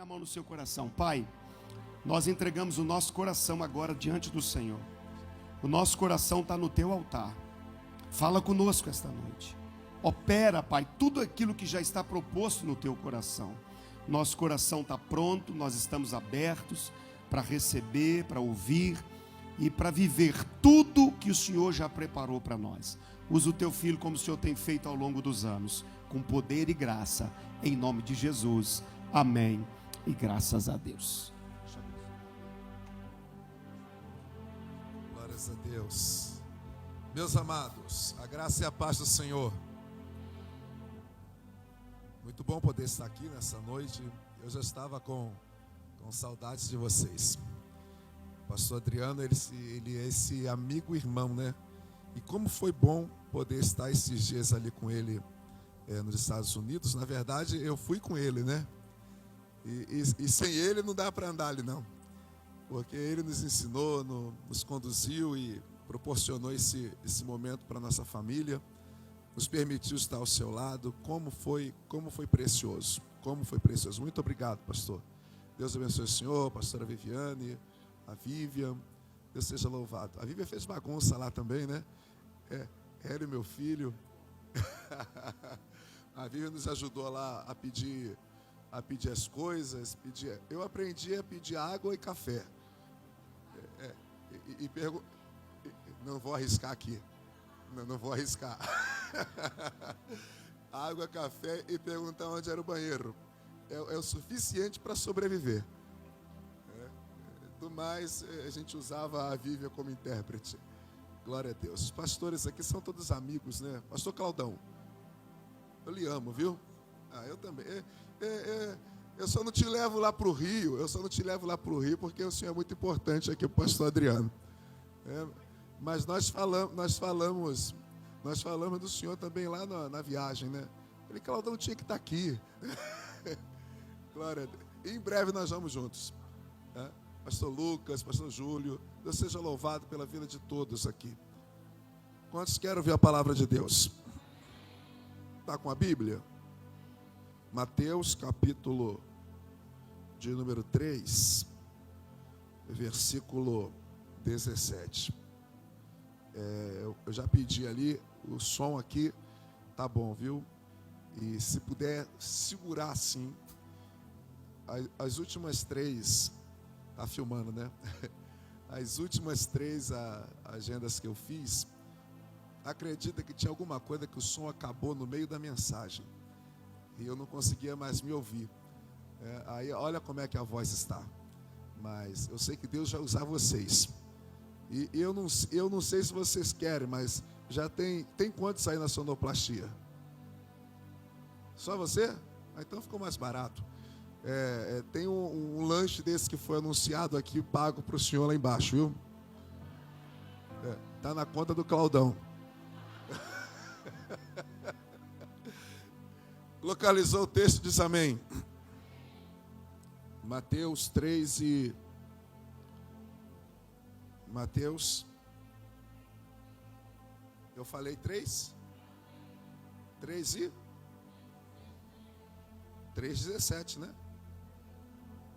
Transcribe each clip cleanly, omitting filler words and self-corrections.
mão no seu coração. Pai, nós entregamos o nosso coração agora diante do Senhor. O nosso coração está no teu altar. Fala conosco esta noite. Opera, Pai, tudo aquilo que já está proposto no teu coração. Nosso coração está pronto, nós estamos abertos para receber, para ouvir e para viver tudo que o Senhor já preparou para nós. Usa o teu filho como o Senhor tem feito ao longo dos anos, com poder e graça, em nome de Jesus. Amém. E graças a Deus. Glórias a Deus. Meus amados, a graça e a paz do Senhor. Muito bom poder estar aqui nessa noite. Eu já estava com saudades de vocês. O pastor Adriano, ele é esse amigo irmão, né? E como foi bom poder estar esses dias ali com ele nos Estados Unidos. Na verdade, eu fui com ele, né? E sem ele não dá para andar ali, não. Porque ele nos ensinou, nos conduziu e proporcionou esse momento para a nossa família. Nos permitiu estar ao seu lado. Como foi precioso. Como foi precioso. Muito obrigado, pastor. Deus abençoe o senhor, a pastora Viviane, a Vivian. Deus seja louvado. A Vivian fez bagunça lá também, né? Ela e meu filho. A Vivian nos ajudou lá a pedir as coisas. Eu aprendi a pedir água e café. Não vou arriscar aqui. Não vou arriscar. Água, café e perguntar onde era o banheiro. É o suficiente para sobreviver. Do mais, a gente usava a Vivian como intérprete. Glória a Deus. Os pastores aqui são todos amigos, né? Pastor Claudão, eu lhe amo, viu? Eu também. Eu só não te levo lá para o Rio. Porque o senhor é muito importante aqui, o pastor Adriano. Mas nós falamos do senhor também lá na viagem, né? Ele, Claudão, tinha que estar aqui. Glória a Deus. E em breve nós vamos juntos. Pastor Lucas, pastor Júlio, Deus seja louvado pela vida de todos aqui. Quantos querem ouvir a palavra de Deus? Está com a Bíblia? Mateus, capítulo de número 3, versículo 17. Eu já pedi ali, o som aqui tá bom, viu? E se puder segurar assim, as últimas três, tá filmando, né? As últimas três agendas que eu fiz, acredita que tinha alguma coisa que o som acabou no meio da mensagem. E eu não conseguia mais me ouvir. Aí olha como é que a voz está. Mas eu sei que Deus vai usar vocês. E eu não sei se vocês querem, mas já tem quantos aí na sonoplastia? Só você? Então ficou mais barato. Tem um lanche desse que foi anunciado aqui, pago para o senhor lá embaixo, viu? Está na conta do Claudão. Localizou o texto, diz amém. Mateus 3 e... Mateus... Eu falei 3? 3 e... 3,17, né?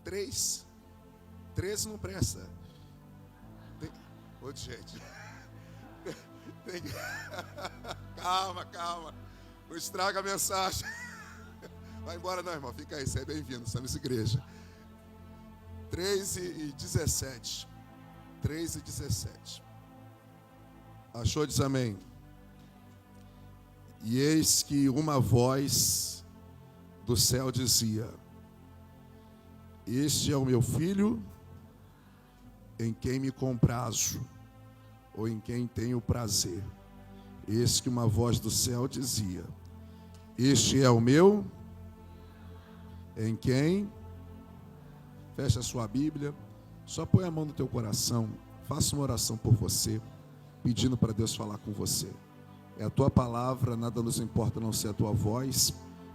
3. 13 não presta. Ô, gente. Calma. Não estraga a mensagem. Vai embora não, irmão. Fica aí, você é bem-vindo. Estamos na igreja. 3:17. 3:17. Achou? Diz amém. E eis que uma voz do céu dizia: este é o meu filho, em quem me comprazo, ou em quem tenho prazer. Eis que uma voz do céu dizia: este é o meu, em quem... Fecha a sua Bíblia, só põe a mão no teu coração, faça uma oração por você, pedindo para Deus falar com você. É a tua palavra, nada nos importa a não ser a tua voz.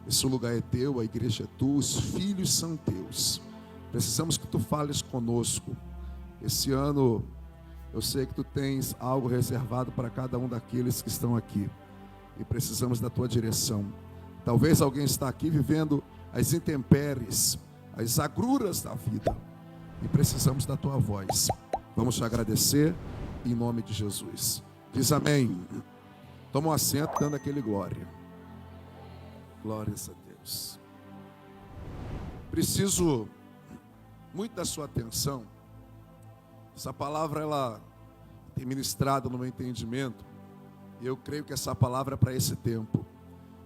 Esse lugar é teu, a igreja é tua, os filhos são teus. Precisamos que tu fales conosco. Esse ano, eu sei que tu tens algo reservado para cada um daqueles que estão aqui. E precisamos da tua direção. Talvez alguém está aqui vivendo as intempéries, as agruras da vida. E precisamos da tua voz. Vamos te agradecer em nome de Jesus. Diz amém. Toma um assento dando aquele glória. Glórias a Deus. Preciso muito da sua atenção. Essa palavra, ela tem ministrado no meu entendimento. E eu creio que essa palavra é para esse tempo.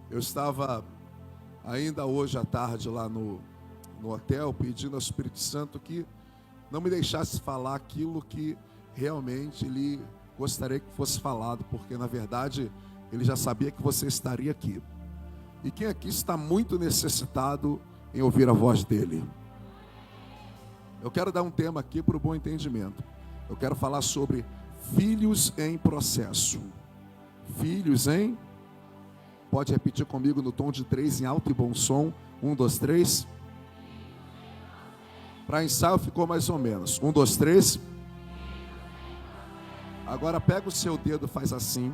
Eu estava ainda hoje à tarde lá no hotel, pedindo ao Espírito Santo que não me deixasse falar aquilo que realmente Ele gostaria que fosse falado, porque na verdade Ele já sabia que você estaria aqui. E quem aqui está muito necessitado em ouvir a voz dEle? Eu quero dar um tema aqui para o bom entendimento. Eu quero falar sobre filhos em processo. Filhos em... Pode repetir comigo no tom de 3 em alto e bom som. 1, 2, 3. Para ensaio ficou mais ou menos. 1, 2, 3. Agora pega o seu dedo, faz assim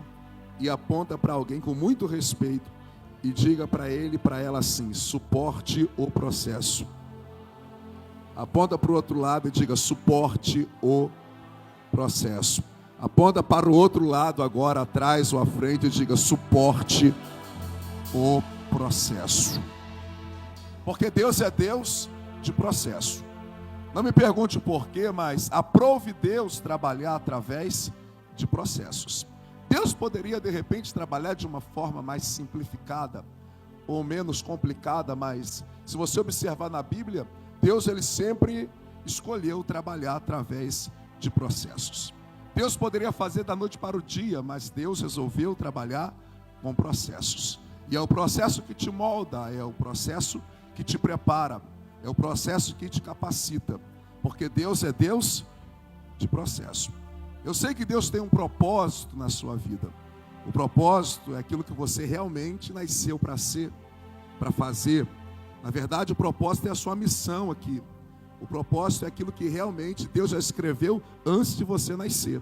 e aponta para alguém com muito respeito e diga para ele e para ela assim: suporte o processo. Aponta para o outro lado e diga: suporte o processo. Aponta para o outro lado agora, atrás ou à frente, e diga: suporte o processo. Porque Deus é Deus de processo. Não me pergunte o porquê, mas aprove Deus trabalhar através de processos. Deus poderia de repente trabalhar de uma forma mais simplificada ou menos complicada, mas se você observar na Bíblia, Deus ele sempre escolheu trabalhar através de processos. Deus poderia fazer da noite para o dia, mas Deus resolveu trabalhar com processos. E é o processo que te molda, é o processo que te prepara, é o processo que te capacita, porque Deus é Deus de processo. Eu sei que Deus tem um propósito na sua vida. O propósito é aquilo que você realmente nasceu para ser, para fazer. Na verdade, o propósito é a sua missão aqui. O propósito é aquilo que realmente Deus já escreveu antes de você nascer.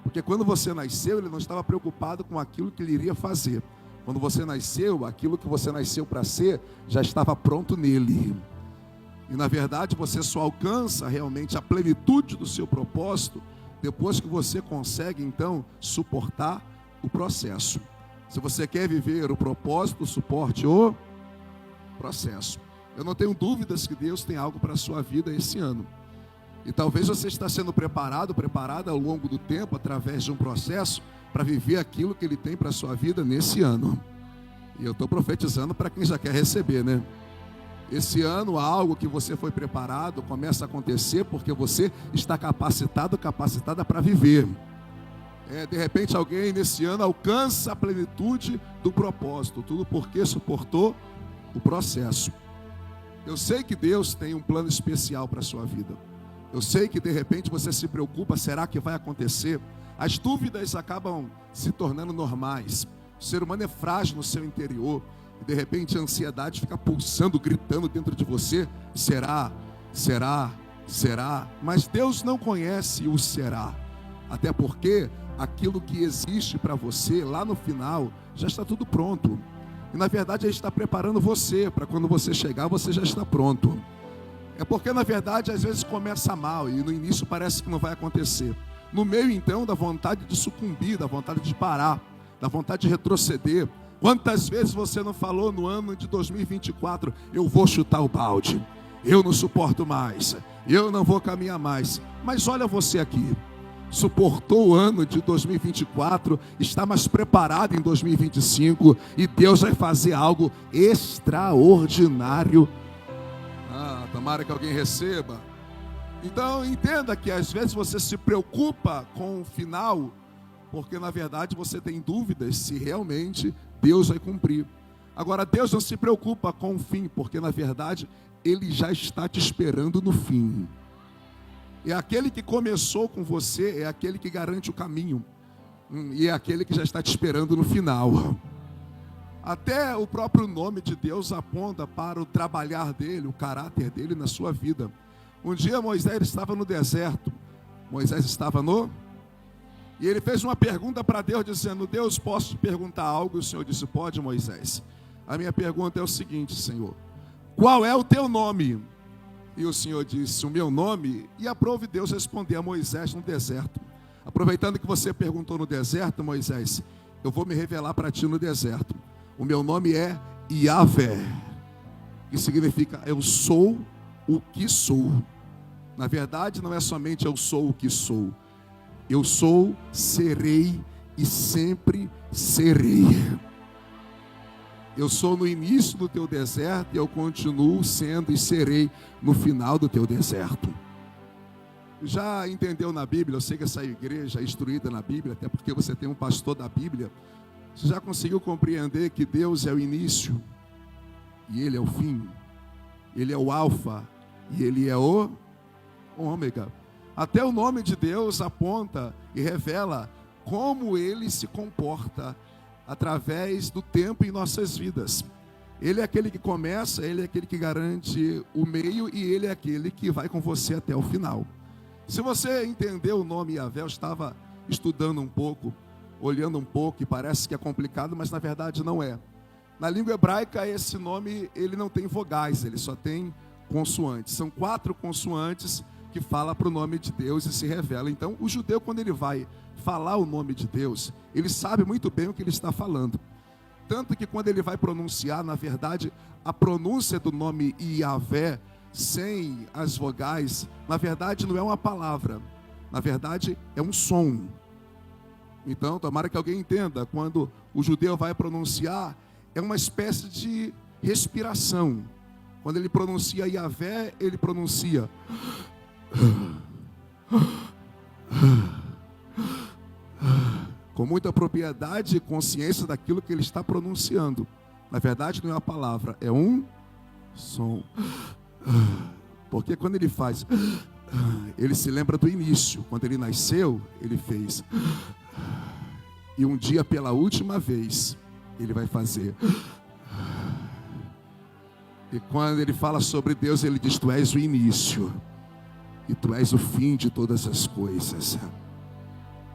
Porque quando você nasceu, Ele não estava preocupado com aquilo que Ele iria fazer. Quando você nasceu, aquilo que você nasceu para ser, já estava pronto nele. E na verdade, você só alcança realmente a plenitude do seu propósito depois que você consegue, então, suportar o processo. Se você quer viver o propósito, suporte o processo. Eu não tenho dúvidas que Deus tem algo para a sua vida esse ano. E talvez você está sendo preparada ao longo do tempo, através de um processo, para viver aquilo que Ele tem para a sua vida nesse ano. E eu estou profetizando para quem já quer receber, né? Esse ano, algo que você foi preparado começa a acontecer porque você está capacitada para viver. De repente alguém nesse ano alcança a plenitude do propósito, tudo porque suportou o processo. Eu sei que Deus tem um plano especial para a sua vida. Eu sei que de repente você se preocupa, será que vai acontecer? As dúvidas acabam se tornando normais. O ser humano é frágil no seu interior. E de repente a ansiedade fica pulsando, gritando dentro de você. Será? Será? Será? Mas Deus não conhece o será. Até porque aquilo que existe para você lá no final já está tudo pronto. E na verdade Ele está preparando você para quando você chegar, você já está pronto. É porque na verdade às vezes começa mal e no início parece que não vai acontecer. No meio então da vontade de sucumbir, da vontade de parar, da vontade de retroceder. Quantas vezes você não falou no ano de 2024, eu vou chutar o balde, eu não suporto mais, eu não vou caminhar mais. Mas olha você aqui, suportou o ano de 2024, está mais preparado em 2025 e Deus vai fazer algo extraordinário. Tomara que alguém receba. Então entenda que às vezes você se preocupa com o final, porque na verdade você tem dúvidas se realmente Deus vai cumprir. Agora Deus não se preocupa com o fim, porque na verdade Ele já está te esperando no fim. E aquele que começou com você é aquele que garante o caminho. E é aquele que já está te esperando no final. Até o próprio nome de Deus aponta para o trabalhar dele, o caráter dele na sua vida. Um dia Moisés estava no deserto. Moisés estava E ele fez uma pergunta para Deus, dizendo: Deus, posso te perguntar algo? O Senhor disse: pode, Moisés. A minha pergunta é o seguinte, Senhor: qual é o teu nome? E o Senhor disse: o meu nome, e aprove Deus responder a Moisés no deserto. Aproveitando que você perguntou no deserto, Moisés, eu vou me revelar para ti no deserto. O meu nome é Yahvé, que significa eu sou o que sou. Na verdade, não é somente eu sou o que sou. Eu sou, serei e sempre serei. Eu sou no início do teu deserto e eu continuo sendo e serei no final do teu deserto. Já entendeu na Bíblia? Eu sei que essa igreja é instruída na Bíblia, até porque você tem um pastor da Bíblia. Você já conseguiu compreender que Deus é o início e Ele é o fim? Ele é o alfa e Ele é o ômega. Até o nome de Deus aponta e revela como Ele se comporta através do tempo em nossas vidas. Ele é aquele que começa, Ele é aquele que garante o meio e Ele é aquele que vai com você até o final. Se você entendeu o nome Yahvé, eu estava estudando um pouco, olhando um pouco, e parece que é complicado, mas na verdade não é. Na língua hebraica, esse nome ele não tem vogais, ele só tem consoantes. São 4 consoantes que falam para o nome de Deus e se revela. Então, o judeu, quando ele vai falar o nome de Deus, ele sabe muito bem o que ele está falando. Tanto que quando ele vai pronunciar, na verdade, a pronúncia do nome Yahvé, sem as vogais, na verdade não é uma palavra, na verdade é um som. Então, tomara que alguém entenda, quando o judeu vai pronunciar, é uma espécie de respiração. Quando ele pronuncia Yahvé, ele pronuncia com muita propriedade e consciência daquilo que ele está pronunciando. Na verdade não é uma palavra, é um som. Porque quando ele faz, ele se lembra do início. Quando ele nasceu, ele fez. E um dia, pela última vez, ele vai fazer. E quando ele fala sobre Deus, ele diz: tu és o início e tu és o fim de todas as coisas.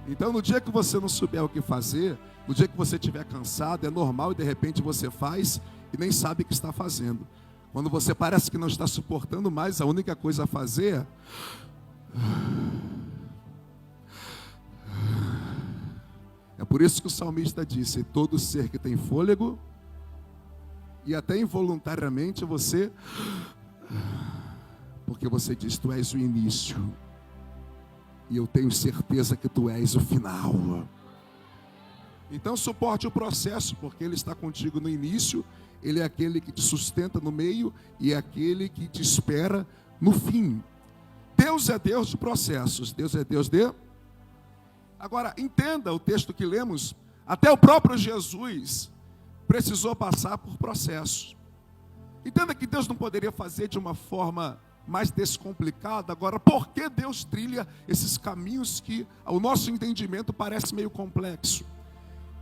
Então, no dia que você não souber o que fazer, no dia que você estiver cansado, é normal e de repente você faz e nem sabe o que está fazendo. Quando você parece que não está suportando mais, a única coisa a fazer é por isso que o salmista disse: todo ser que tem fôlego, e até involuntariamente você, porque você diz: tu és o início, e eu tenho certeza que tu és o final. Então suporte o processo, porque Ele está contigo no início, Ele é aquele que te sustenta no meio e é aquele que te espera no fim. Deus é Deus de processos, Deus é Deus de... Agora, entenda o texto que lemos, até o próprio Jesus precisou passar por processos. Entenda que Deus não poderia fazer de uma forma mais descomplicada. Agora, por que Deus trilha esses caminhos que ao nosso entendimento parece meio complexo?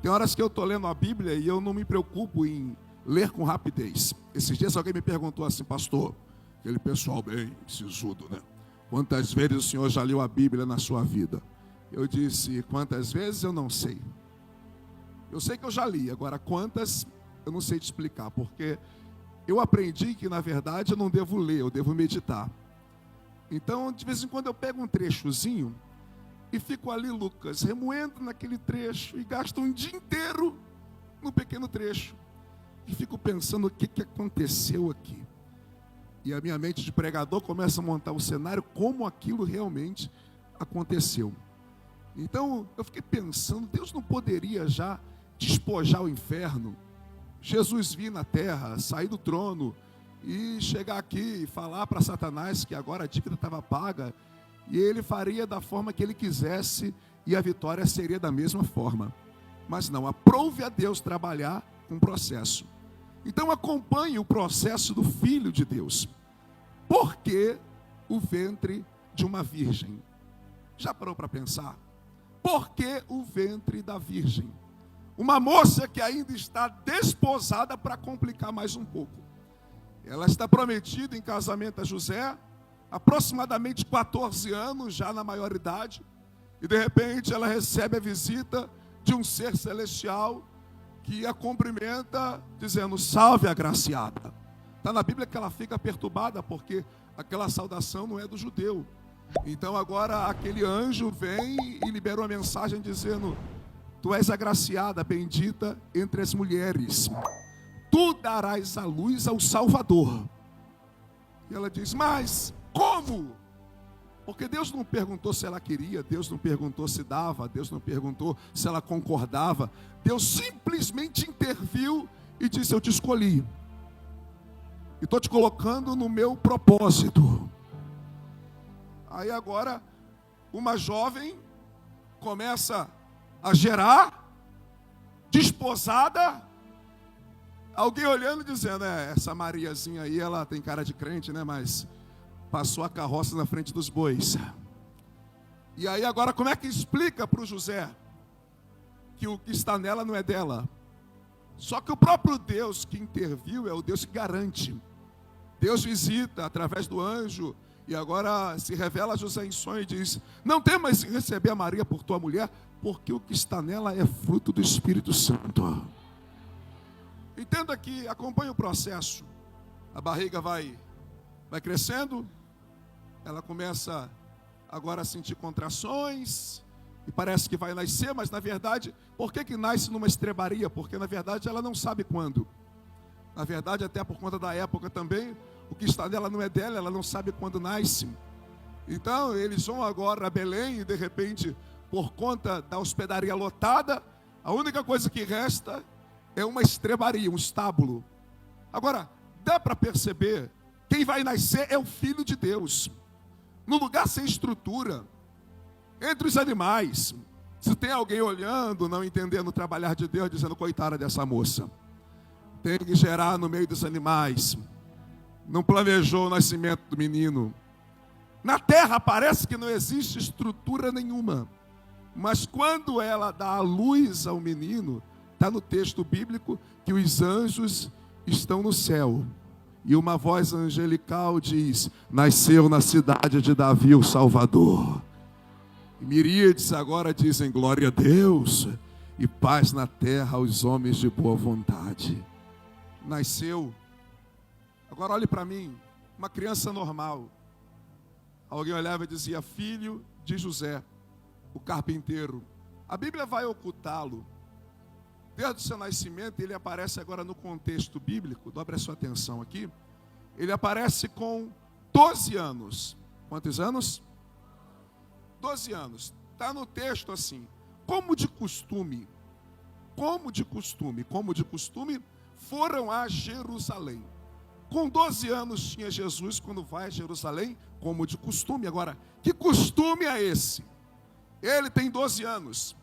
Tem horas que eu estou lendo a Bíblia e eu não me preocupo em ler com rapidez. Esses dias alguém me perguntou assim: pastor, aquele pessoal bem sisudo, né? Quantas vezes o senhor já leu a Bíblia na sua vida? Eu disse: quantas vezes eu não sei. Eu sei que eu já li, agora quantas eu não sei te explicar, porque eu aprendi que na verdade eu não devo ler, eu devo meditar. Então de vez em quando eu pego um trechozinho e fico ali, Lucas, remoendo naquele trecho e gasto um dia inteiro no pequeno trecho. E fico pensando o que aconteceu aqui. E a minha mente de pregador começa a montar o cenário como aquilo realmente aconteceu. Então eu fiquei pensando, Deus não poderia já despojar o inferno, Jesus vir na terra, sair do trono e chegar aqui e falar para Satanás que agora a dívida estava paga, e ele faria da forma que ele quisesse e a vitória seria da mesma forma. Mas não, aprove a Deus trabalhar com processo. Então acompanhe o processo do Filho de Deus. Por que o ventre de uma virgem? Já parou para pensar? Por que o ventre da virgem? Uma moça que ainda está desposada, para complicar mais um pouco. Ela está prometida em casamento a José, aproximadamente 14 anos, já na maioridade, e de repente ela recebe a visita de um ser celestial que a cumprimenta dizendo: salve, agraciada. Está na Bíblia que ela fica perturbada porque aquela saudação não é do judeu. Então agora aquele anjo vem e libera uma mensagem dizendo: tu és agraciada, bendita entre as mulheres, tu darás à luz ao Salvador. E ela diz: mas como? Porque Deus não perguntou se ela queria, Deus não perguntou se dava, Deus não perguntou se ela concordava. Deus simplesmente interviu e disse: eu te escolhi e estou te colocando no meu propósito. Aí agora uma jovem começa a gerar, desposada, alguém olhando e dizendo: essa Mariazinha aí, ela tem cara de crente, né? Mas passou a carroça na frente dos bois. E aí agora como é que explica para o José que o que está nela não é dela? Só que o próprio Deus que interviu é o Deus que garante. Deus visita através do anjo e agora se revela a José em sonho e diz: não temas em receber a Maria por tua mulher, porque o que está nela é fruto do Espírito Santo. Entenda que acompanha o processo. A barriga vai crescendo, ela começa agora a sentir contrações e parece que vai nascer, mas na verdade, por que nasce numa estrebaria? Porque na verdade ela não sabe quando. Na verdade, até por conta da época também, o que está nela não é dela, ela não sabe quando nasce. Então eles vão agora a Belém e de repente, por conta da hospedaria lotada, a única coisa que resta é uma estrebaria, um estábulo. Agora, dá para perceber, quem vai nascer é o Filho de Deus, num lugar sem estrutura, entre os animais. Se tem alguém olhando, não entendendo o trabalhar de Deus, dizendo: coitada dessa moça, tem que gerar no meio dos animais, não planejou o nascimento do menino. Na terra parece que não existe estrutura nenhuma, mas quando ela dá a luz ao menino, está no texto bíblico que os anjos estão no céu e uma voz angelical diz: nasceu na cidade de Davi o Salvador. E miríades agora dizem: glória a Deus e paz na terra aos homens de boa vontade. Nasceu. Agora olhe para mim, uma criança normal. Alguém olhava e dizia: filho de José, o carpinteiro. A Bíblia vai ocultá-lo. Desde o seu nascimento, ele aparece agora no contexto bíblico. Dobre a sua atenção aqui. Ele aparece com 12 anos. Quantos anos? 12 anos. Está no texto assim: como de costume, foram a Jerusalém. Com 12 anos tinha Jesus quando vai a Jerusalém, como de costume. Agora, que costume é esse? Ele tem 12 anos.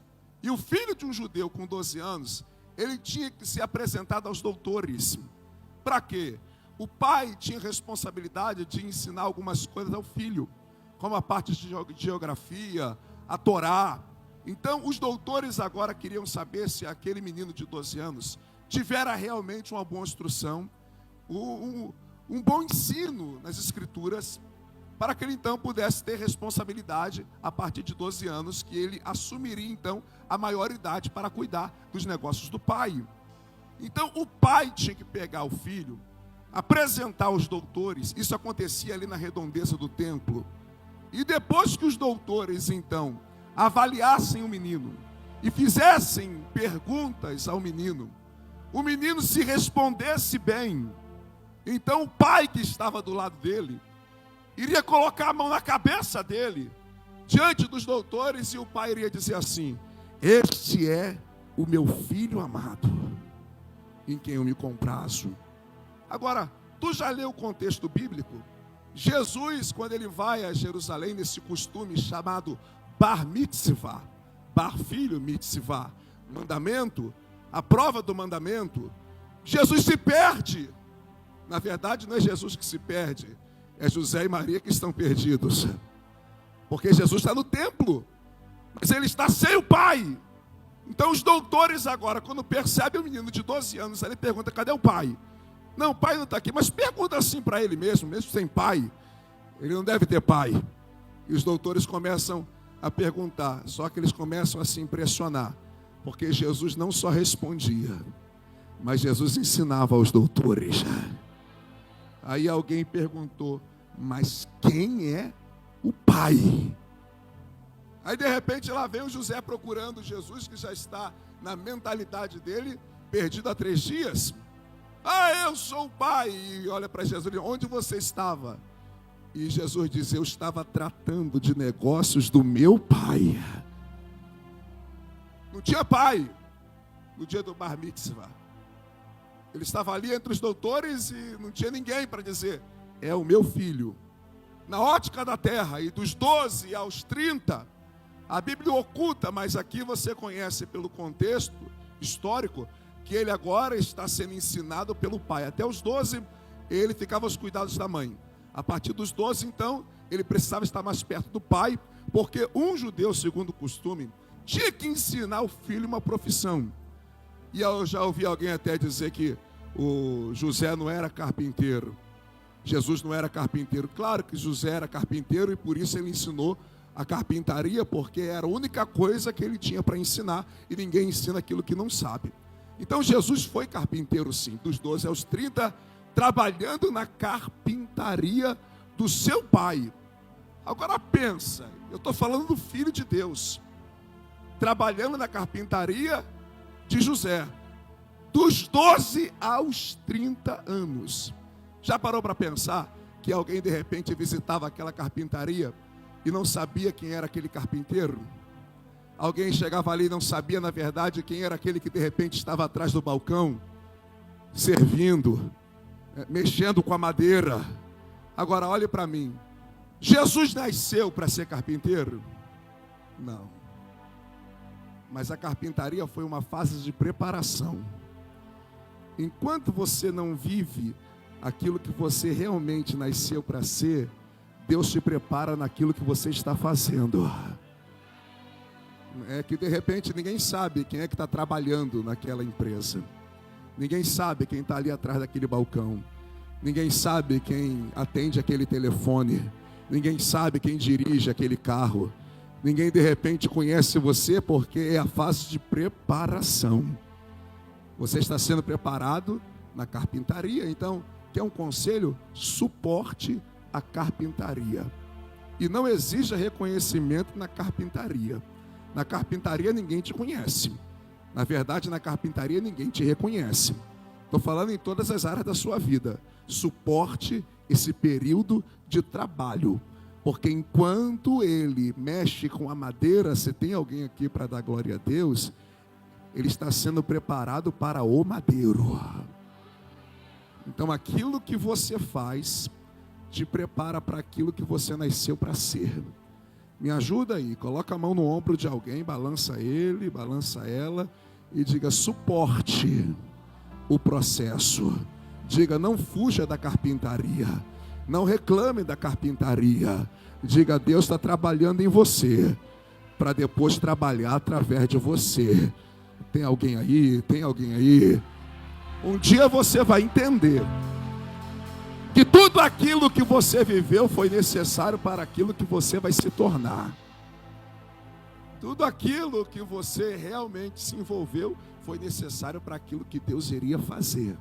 E o filho de um judeu com 12 anos, ele tinha que ser apresentado aos doutores. Para quê? O pai tinha responsabilidade de ensinar algumas coisas ao filho, como a parte de geografia, a Torá. Então, os doutores agora queriam saber se aquele menino de 12 anos tivera realmente uma boa instrução, um bom ensino nas escrituras, para que ele então pudesse ter responsabilidade a partir de 12 anos, que ele assumiria então a maioridade para cuidar dos negócios do pai. Então o pai tinha que pegar o filho, apresentar aos doutores. Isso acontecia ali na redondeza do templo. E depois que os doutores então avaliassem o menino e fizessem perguntas ao menino, o menino se respondesse bem, então o pai que estava do lado dele iria colocar a mão na cabeça dele, diante dos doutores, e o pai iria dizer assim: este é o meu filho amado, em quem eu me comprazo. Agora, tu já leu o contexto bíblico? Jesus, quando ele vai a Jerusalém, nesse costume chamado bar mitzvah, bar filho mitzvah, mandamento, a prova do mandamento, Jesus se perde. Na verdade, não é Jesus que se perde, é José e Maria que estão perdidos. Porque Jesus está no templo, mas ele está sem o pai. Então os doutores agora, quando percebem o menino de 12 anos, ele pergunta: cadê o pai? Não, o pai não está aqui. Mas pergunta assim para ele mesmo sem pai. Ele não deve ter pai. E os doutores começam a perguntar, só que eles começam a se impressionar, porque Jesus não só respondia, mas Jesus ensinava aos doutores. Aí alguém perguntou: mas quem é o Pai? Aí de repente lá vem o José procurando Jesus, que já está na mentalidade dele, perdido há 3 dias. Eu sou o Pai. E olha para Jesus e diz: onde você estava? E Jesus diz: eu estava tratando de negócios do meu Pai. Não tinha pai no dia do Bar Mitzvah. Ele estava ali entre os doutores e não tinha ninguém para dizer: é o meu filho. Na ótica da terra, e dos 12 aos 30, a Bíblia oculta, mas aqui você conhece pelo contexto histórico, que ele agora está sendo ensinado pelo pai. Até os 12, ele ficava aos cuidados da mãe. A partir dos 12, então, ele precisava estar mais perto do pai, porque um judeu, segundo o costume, tinha que ensinar o filho uma profissão. E eu já ouvi alguém até dizer que o José não era carpinteiro. Jesus não era carpinteiro. Claro que José era carpinteiro e por isso ele ensinou a carpintaria, porque era a única coisa que ele tinha para ensinar, e ninguém ensina aquilo que não sabe. Então Jesus foi carpinteiro sim, dos 12 aos 30, trabalhando na carpintaria do seu pai. Agora pensa, eu estou falando do Filho de Deus, trabalhando na carpintaria de José, dos 12 aos 30 anos. Já parou para pensar que alguém de repente visitava aquela carpintaria e não sabia quem era aquele carpinteiro? Alguém chegava ali e não sabia, na verdade, quem era aquele que de repente estava atrás do balcão, servindo, mexendo com a madeira. Agora olhe para mim, Jesus nasceu para ser carpinteiro? Não. Mas a carpintaria foi uma fase de preparação. Enquanto você não vive aquilo que você realmente nasceu para ser, Deus te prepara naquilo que você está fazendo. É que de repente ninguém sabe quem é que está trabalhando naquela empresa. Ninguém sabe quem está ali atrás daquele balcão. Ninguém sabe quem atende aquele telefone. Ninguém sabe quem dirige aquele carro. Ninguém de repente conhece você, porque é a fase de preparação. Você está sendo preparado na carpintaria. Então, quer um conselho? Suporte a carpintaria. E não exija reconhecimento na carpintaria. Na carpintaria ninguém te conhece. Na verdade, na carpintaria ninguém te reconhece. Estou falando em todas as áreas da sua vida. Suporte esse período de trabalho. Porque enquanto ele mexe com a madeira, se tem alguém aqui para dar glória a Deus, ele está sendo preparado para o madeiro. Então aquilo que você faz te prepara para aquilo que você nasceu para ser. Me ajuda aí, coloca a mão no ombro de alguém, balança ele, balança ela e diga: suporte o processo. Diga: não fuja da carpintaria, não reclame da carpintaria. Diga: Deus está trabalhando em você, para depois trabalhar através de você. Tem alguém aí? Tem alguém aí? Um dia você vai entender que tudo aquilo que você viveu foi necessário para aquilo que você vai se tornar. Tudo aquilo que você realmente se envolveu foi necessário para aquilo que Deus iria fazer.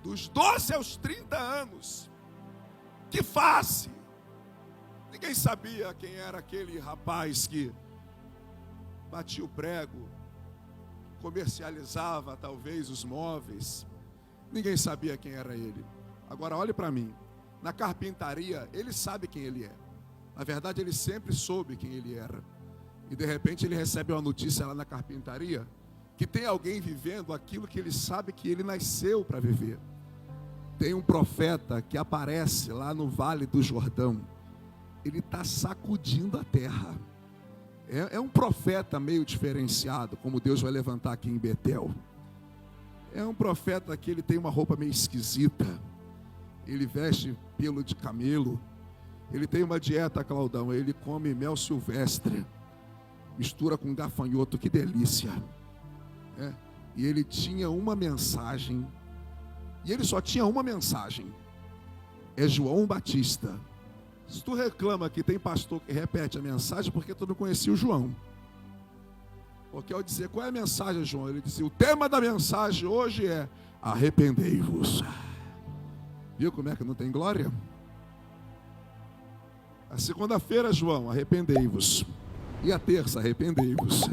Dos 12 aos 30 anos, que fase! Ninguém sabia quem era aquele rapaz que batia o prego, comercializava talvez os móveis. Ninguém sabia quem era ele. Agora olhe para mim, na carpintaria ele sabe quem ele é. Na verdade ele sempre soube quem ele era. E de repente ele recebe uma notícia lá na carpintaria, que tem alguém vivendo aquilo que ele sabe que ele nasceu para viver. Tem um profeta que aparece lá no Vale do Jordão. Ele está sacudindo a terra. É um profeta meio diferenciado, como Deus vai levantar aqui em Betel. É um profeta que ele tem uma roupa meio esquisita. Ele veste pelo de camelo. Ele tem uma dieta, Claudão. Ele come mel silvestre, mistura com gafanhoto, que delícia. E ele tinha uma mensagem. E ele só tinha uma mensagem. É João Batista. Se tu reclama que tem pastor que repete a mensagem, porque tu não conhecia o João. Porque ao dizer: qual é a mensagem, João? Ele dizia: o tema da mensagem hoje é: arrependei-vos. Viu como é que não tem glória? A segunda-feira, João, arrependei-vos. E a terça, arrependei-vos.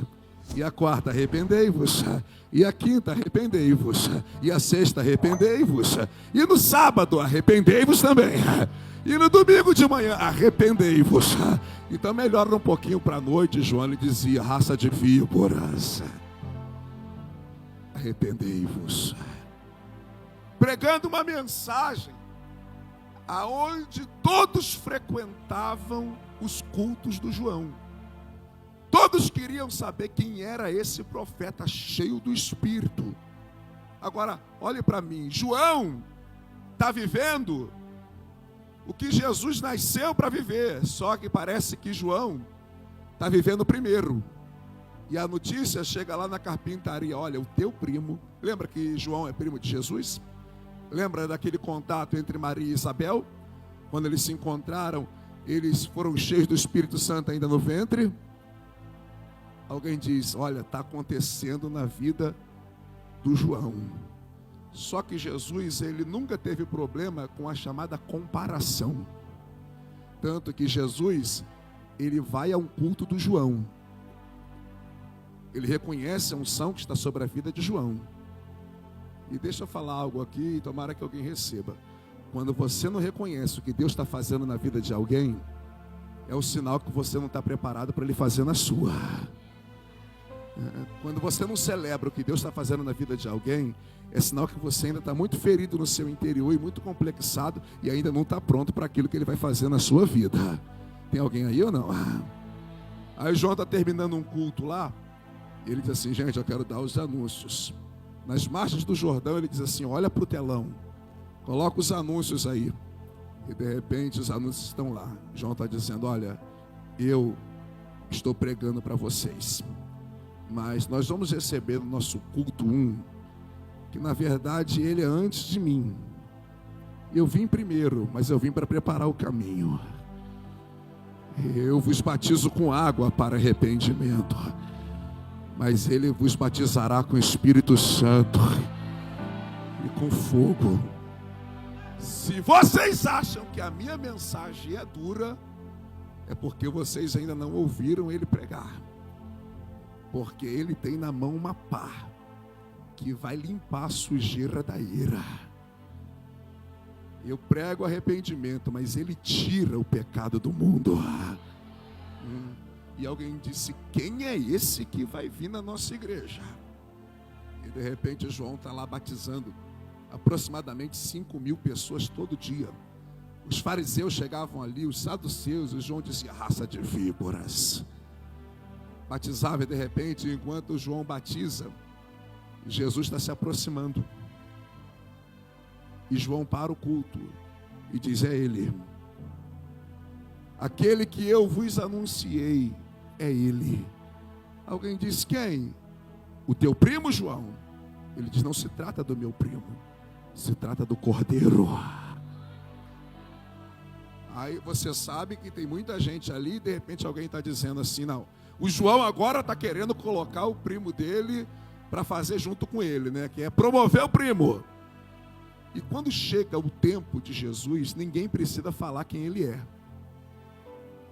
E a quarta, arrependei-vos. E a quinta, arrependei-vos. E a sexta, arrependei-vos. E no sábado, arrependei-vos também. E no domingo de manhã, arrependei-vos. Então melhora um pouquinho para a noite. João lhe dizia: raça de víboras, arrependei-vos. Pregando uma mensagem aonde todos frequentavam os cultos do João. Todos queriam saber quem era esse profeta cheio do Espírito. Agora, olhe para mim, João está vivendo o que Jesus nasceu para viver, só que parece que João está vivendo primeiro. E a notícia chega lá na carpintaria: olha, o teu primo, lembra que João é primo de Jesus? Lembra daquele contato entre Maria e Isabel? Quando eles se encontraram, eles foram cheios do Espírito Santo ainda no ventre. Alguém diz: olha, está acontecendo na vida do João. Só que Jesus, ele nunca teve problema com a chamada comparação. Tanto que Jesus, ele vai a um culto do João. Ele reconhece a unção que está sobre a vida de João. E deixa eu falar algo aqui, tomara que alguém receba. Quando você não reconhece o que Deus está fazendo na vida de alguém, é o sinal que você não está preparado para Ele fazer na sua. Quando você não celebra o que Deus está fazendo na vida de alguém, é sinal que você ainda está muito ferido no seu interior e muito complexado e ainda não está pronto para aquilo que Ele vai fazer na sua vida. Tem alguém aí ou não? Aí João está terminando um culto lá, e ele diz assim: gente, eu quero dar os anúncios. Nas margens do Jordão, ele diz assim: olha para o telão, coloca os anúncios aí. E de repente os anúncios estão lá. João está dizendo: olha, eu estou pregando para vocês, mas nós vamos receber no nosso culto que na verdade ele é antes de mim. Eu vim primeiro, mas eu vim para preparar o caminho. Eu vos batizo com água para arrependimento, mas ele vos batizará com o Espírito Santo e com fogo. Se vocês acham que a minha mensagem é dura, é porque vocês ainda não ouviram ele pregar. Porque ele tem na mão uma pá que vai limpar a sujeira da ira. Eu prego arrependimento, mas ele tira o pecado do mundo. E alguém disse: quem é esse que vai vir na nossa igreja? E de repente João está lá batizando aproximadamente 5.000 pessoas todo dia. Os fariseus chegavam ali, os saduceus, e João dizia: raça de víboras. Batizava, e de repente, enquanto João batiza, Jesus está se aproximando. E João para o culto e diz: é ele. Aquele que eu vos anunciei é ele. Alguém diz: quem? O teu primo, João? Ele diz: não se trata do meu primo, se trata do Cordeiro. Aí você sabe que tem muita gente ali, e de repente alguém está dizendo assim: não, o João agora está querendo colocar o primo dele para fazer junto com ele, né? Que é promover o primo. E quando chega o tempo de Jesus, ninguém precisa falar quem ele é.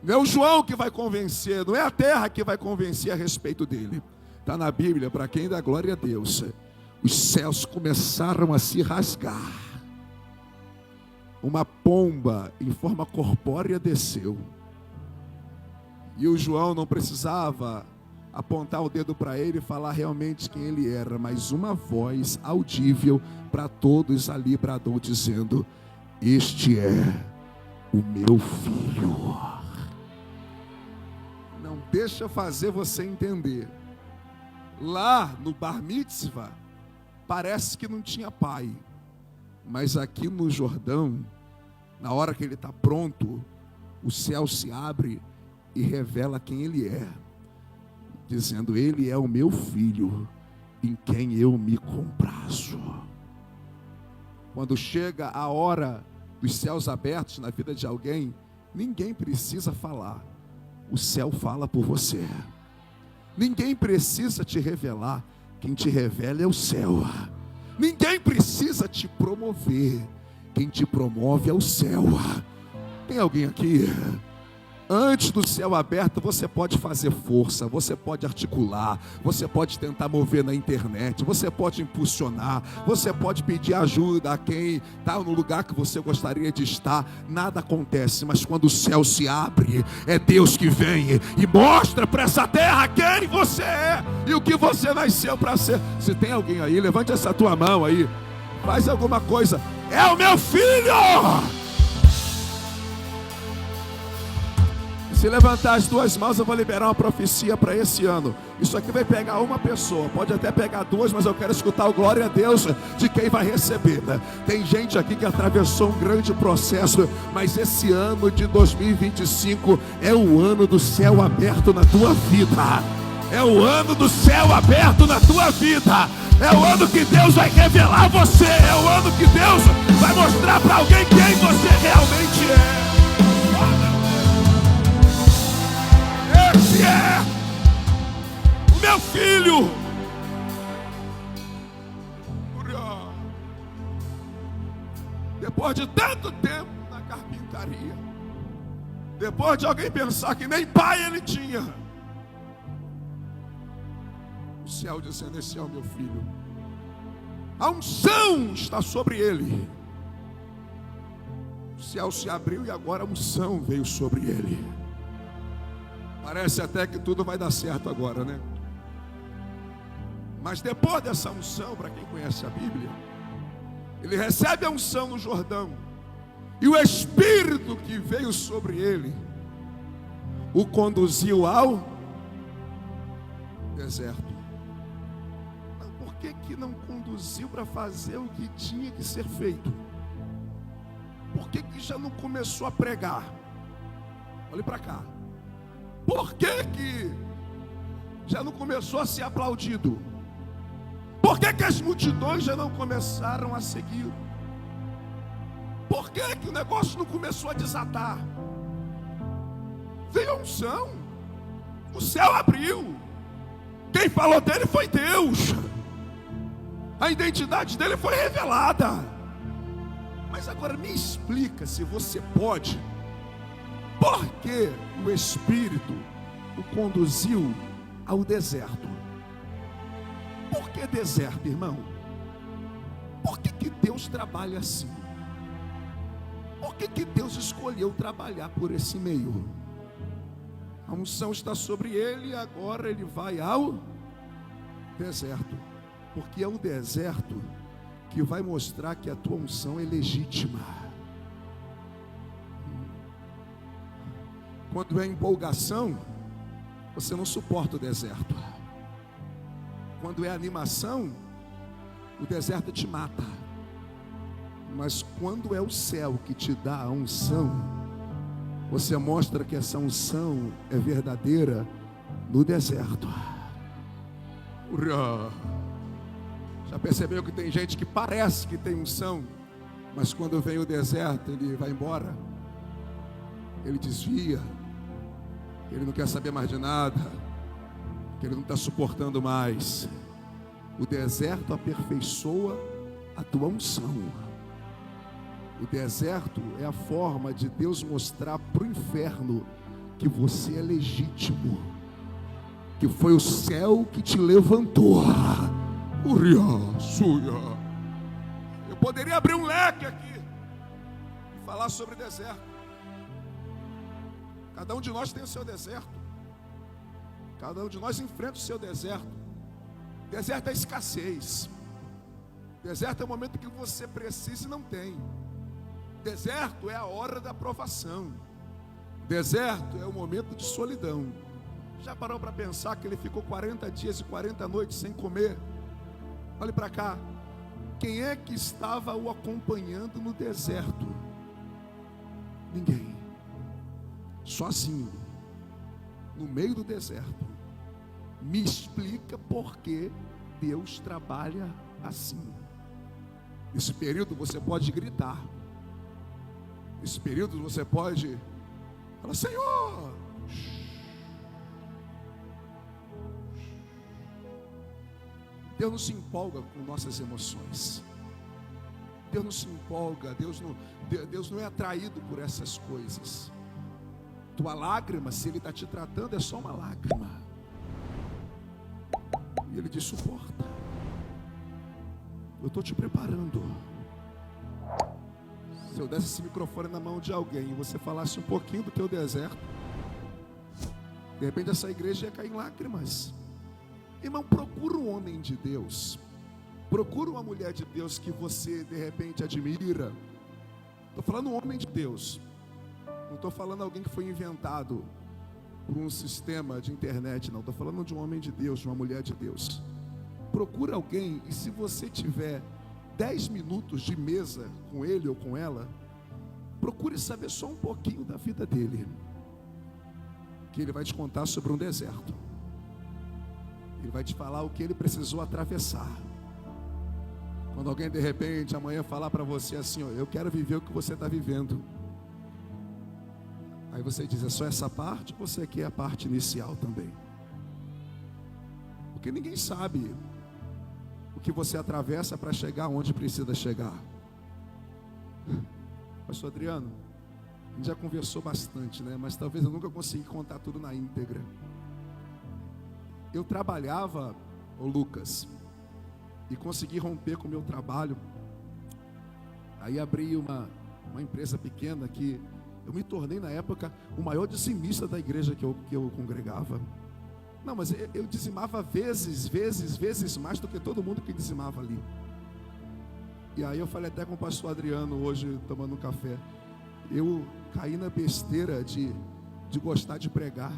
Não é o João que vai convencer, não é a terra que vai convencer a respeito dele. Está na Bíblia, para quem dá glória a Deus. Os céus começaram a se rasgar. Uma pomba em forma corpórea desceu. E o João não precisava apontar o dedo para ele e falar realmente quem ele era, mas uma voz audível para todos ali bradou dizendo: este é o meu filho. Não deixa fazer você entender. Lá no Bar Mitzvah, parece que não tinha pai, mas aqui no Jordão, na hora que ele está pronto, o céu se abre e revela quem ele é, dizendo: ele é o meu filho, em quem eu me comprazo. Quando chega a hora dos céus abertos na vida de alguém, ninguém precisa falar, o céu fala por você. Ninguém precisa te revelar, quem te revela é o céu. Ninguém precisa te promover, quem te promove é o céu. Tem alguém aqui? Antes do céu aberto, você pode fazer força, você pode articular, você pode tentar mover na internet, você pode impulsionar, você pode pedir ajuda a quem está no lugar que você gostaria de estar. Nada acontece, mas quando o céu se abre, é Deus que vem e mostra para essa terra quem você é e o que você nasceu para ser. Se tem alguém aí, levante essa tua mão aí, faz alguma coisa. É o meu filho! Se levantar as duas mãos, eu vou liberar uma profecia para esse ano. Isso aqui vai pegar uma pessoa, pode até pegar duas, mas eu quero escutar o glória a Deus de quem vai receber, né? Tem gente aqui que atravessou um grande processo, mas esse ano de 2025 é o ano do céu aberto na tua vida. É o ano do céu aberto na tua vida. É o ano que Deus vai revelar você. É o ano que Deus vai mostrar para alguém quem você realmente é. Esse é o meu filho. Depois de tanto tempo na carpintaria, depois de alguém pensar que nem pai ele tinha, o céu dizendo: esse é o meu filho. A unção está sobre ele. O céu se abriu e agora a unção veio sobre ele. Parece até que tudo vai dar certo agora, né? Mas depois dessa unção, para quem conhece a Bíblia, ele recebe a unção no Jordão. E o Espírito que veio sobre ele o conduziu ao deserto. Mas por que não conduziu para fazer o que tinha que ser feito? Por que já não começou a pregar? Olhe para cá. Por que já não começou a ser aplaudido? Por que as multidões já não começaram a seguir? Por que o negócio não começou a desatar? Veio a unção, o céu abriu. Quem falou dele foi Deus. A identidade dele foi revelada. Mas agora me explica, se você pode, por que o Espírito o conduziu ao deserto? Por que deserto, irmão? Por que Deus trabalha assim? Por que Deus escolheu trabalhar por esse meio? A unção está sobre ele e agora ele vai ao deserto. Porque é o deserto que vai mostrar que a tua unção é legítima. Quando é empolgação, você não suporta o deserto. Quando é animação, o deserto te mata. Mas quando é o céu que te dá a unção, você mostra que essa unção é verdadeira no deserto. Já percebeu que tem gente que parece que tem unção, mas quando vem o deserto, ele vai embora, ele desvia, ele não quer saber mais de nada, que ele não está suportando mais. O deserto aperfeiçoa a tua unção. O deserto é a forma de Deus mostrar para o inferno que você é legítimo, que foi o céu que te levantou. Eu poderia abrir um leque aqui e falar sobre deserto. Cada um de nós tem o seu deserto. Cada um de nós enfrenta o seu deserto. Deserto é escassez. Deserto é o momento que você precisa e não tem. Deserto é a hora da provação. Deserto é o momento de solidão. Já parou para pensar que ele ficou 40 dias e 40 noites sem comer? Olhe para cá. Quem é que estava o acompanhando no deserto? Ninguém. Sozinho, no meio do deserto. Me explica por que Deus trabalha assim. Nesse período você pode gritar. Nesse período você pode falar: Senhor. Deus não se empolga com nossas emoções. Deus não se empolga. Deus não é atraído por essas coisas. tua lágrima, se Ele está te tratando, é só uma lágrima. E Ele diz: suporta, eu estou te preparando. Se eu desse esse microfone na mão de alguém e você falasse um pouquinho do teu deserto, de repente essa igreja ia cair em lágrimas. Irmão, procura um homem de Deus, procura uma mulher de Deus que você de repente admira. Estou falando um homem de Deus, não estou falando alguém que foi inventado por um sistema de internet, não. Estou falando de um homem de Deus, de uma mulher de Deus. Procura alguém, e se você tiver 10 minutos de mesa com ele ou com ela, procure saber só um pouquinho da vida dele, que ele vai te contar sobre um deserto. Ele vai te falar o que ele precisou atravessar. Quando alguém de repente amanhã falar para você assim: ó, eu quero viver o que você está vivendo, aí você diz: é só essa parte, ou você quer a parte inicial também? Porque ninguém sabe o que você atravessa para chegar onde precisa chegar. Pastor Adriano, a gente já conversou bastante, né? Mas talvez eu nunca consegui contar tudo na íntegra. Eu trabalhava, ô Lucas, e consegui romper com o meu trabalho. Aí abri uma empresa pequena que eu me tornei na época o maior dizimista da igreja que eu congregava. Não, mas eu dizimava vezes mais do que todo mundo que dizimava ali. E aí eu falei até com o pastor Adriano hoje, tomando um café. Eu caí na besteira de gostar de pregar,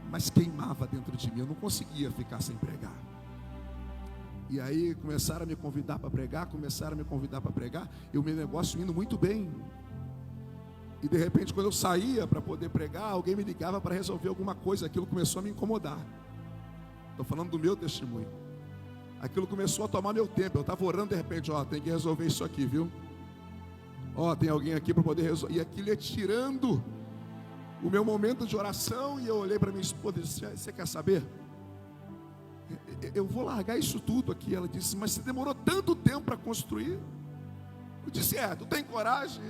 mas queimava dentro de mim, eu não conseguia ficar sem pregar. E aí começaram a me convidar para pregar, e o meu negócio indo muito bem. E de repente, quando eu saía para poder pregar, alguém me ligava para resolver alguma coisa. Aquilo começou a me incomodar. Estou falando do meu testemunho. Aquilo começou a tomar meu tempo. Eu estava orando, de repente: ó, tem que resolver isso aqui, viu? Ó, tem alguém aqui para poder resolver. E aquilo ia tirando o meu momento de oração. E eu olhei para minha esposa e disse: você quer saber? Eu vou largar isso tudo aqui. Ela disse: mas você demorou tanto tempo para construir. Eu disse: tu tem coragem?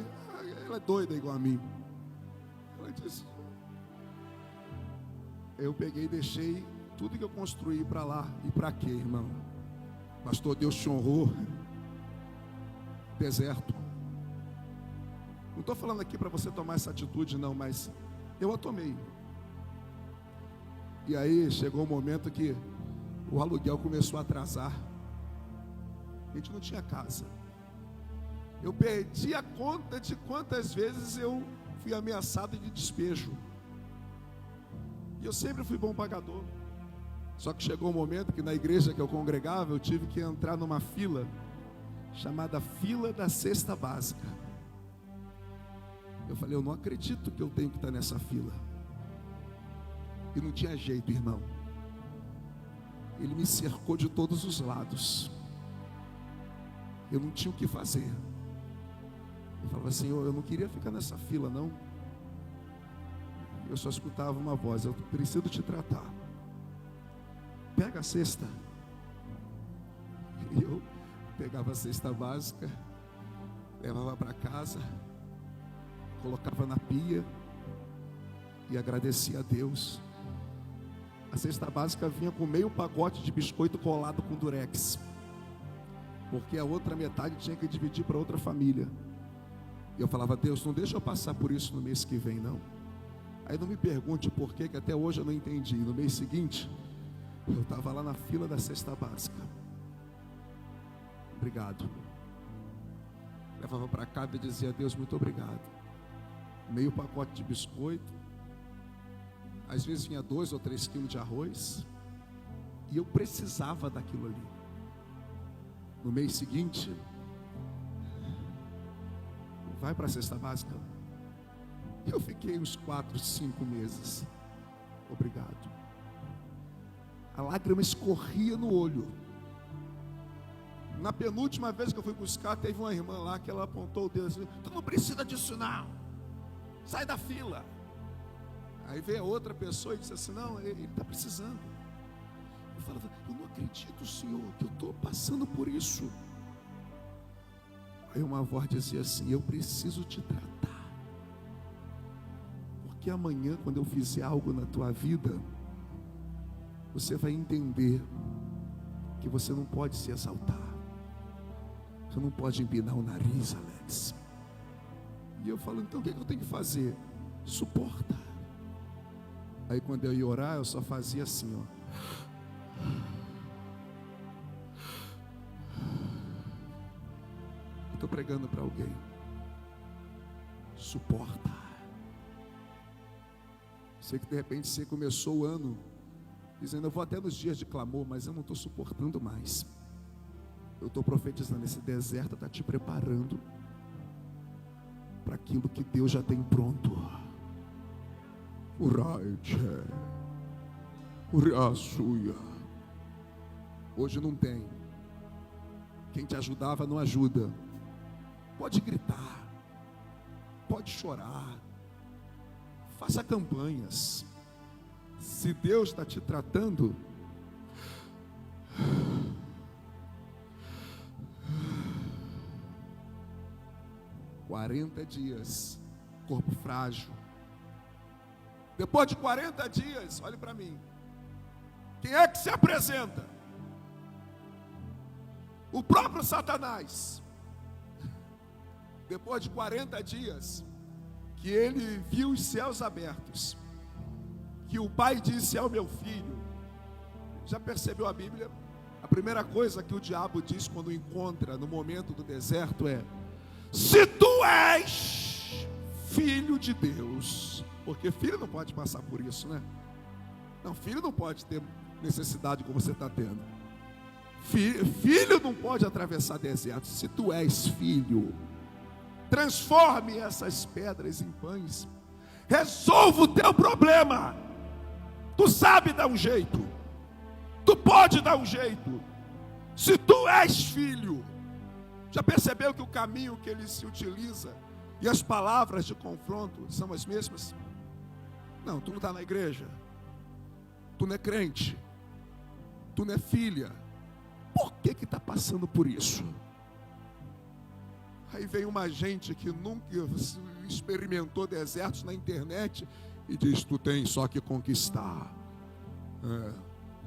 Ela é doida igual a mim. Ela disse: eu peguei e deixei tudo que eu construí para lá. E para quê, irmão? Pastor, Deus te honrou. Deserto. Não estou falando aqui para você tomar essa atitude, não, mas eu a tomei. E aí chegou um momento que o aluguel começou a atrasar. A gente não tinha casa. Eu perdi a conta de quantas vezes eu fui ameaçado de despejo. E eu sempre fui bom pagador. Só que chegou um momento que na igreja que eu congregava, eu tive que entrar numa fila chamada fila da cesta básica. Eu falei: eu não acredito que eu tenho que estar nessa fila. E não tinha jeito, irmão. Ele me cercou de todos os lados. Eu não tinha o que fazer. Eu falava: Senhor, eu não queria ficar nessa fila, não. Eu só escutava uma voz: eu preciso te tratar. Pega a cesta. E eu pegava a cesta básica, levava para casa, colocava na pia e agradecia a Deus. A cesta básica vinha com meio pacote de biscoito colado com durex, porque a outra metade tinha que dividir para outra família. E eu falava: Deus, não deixa eu passar por isso no mês que vem, não. Aí não me pergunte por quê, que até hoje eu não entendi. No mês seguinte, eu estava lá na fila da cesta básica. Obrigado. Levava para casa e dizia: Deus, muito obrigado. Meio pacote de biscoito. Às vezes vinha 2 ou 3 quilos de arroz. E eu precisava daquilo ali. No mês seguinte, vai para a cesta básica. Eu fiquei uns 4, 5 meses. Obrigado. A lágrima escorria no olho. Na penúltima vez que eu fui buscar, teve uma irmã lá que ela apontou o dedo assim: tu não precisa disso não, sai da fila. Aí veio a outra pessoa e disse assim: não, ele está precisando. Eu falava: eu não acredito, Senhor, que eu estou passando por isso. Aí uma voz dizia assim: eu preciso te tratar. Porque amanhã, quando eu fizer algo na tua vida, você vai entender que você não pode se exaltar. Você não pode empinar o nariz, Alex. E eu falo, então o que eu tenho que fazer? Suporta. Aí quando eu ia orar, eu só fazia assim, ó. Estou pregando para alguém. Suporta. Sei que de repente você começou o ano dizendo, eu vou até nos dias de clamor, mas eu não estou suportando mais. Eu estou profetizando, esse deserto está te preparando para aquilo que Deus já tem pronto. Hoje não tem. Quem te ajudava não ajuda. Pode gritar, pode chorar, faça campanhas. Se Deus está te tratando, ...40 dias, corpo frágil. Depois de 40 dias, olhe para mim, quem é que se apresenta? O próprio Satanás. Depois de 40 dias, que ele viu os céus abertos, que o pai disse ao meu filho, já percebeu a Bíblia? A primeira coisa que o diabo diz quando encontra no momento do deserto é: se tu és filho de Deus. Porque filho não pode passar por isso, né? Não, filho não pode ter necessidade como você está tendo. Filho não pode atravessar deserto. Se tu és filho, transforme essas pedras em pães. Resolva o teu problema. Tu sabe dar um jeito. Tu pode dar um jeito. Se tu és filho. Já percebeu que o caminho que ele se utiliza e as palavras de confronto são as mesmas? Não, tu não está na igreja. Tu não é crente. Tu não é filha. Por que está passando por isso? Aí vem uma gente que nunca experimentou desertos na internet e diz, tu tem só que conquistar.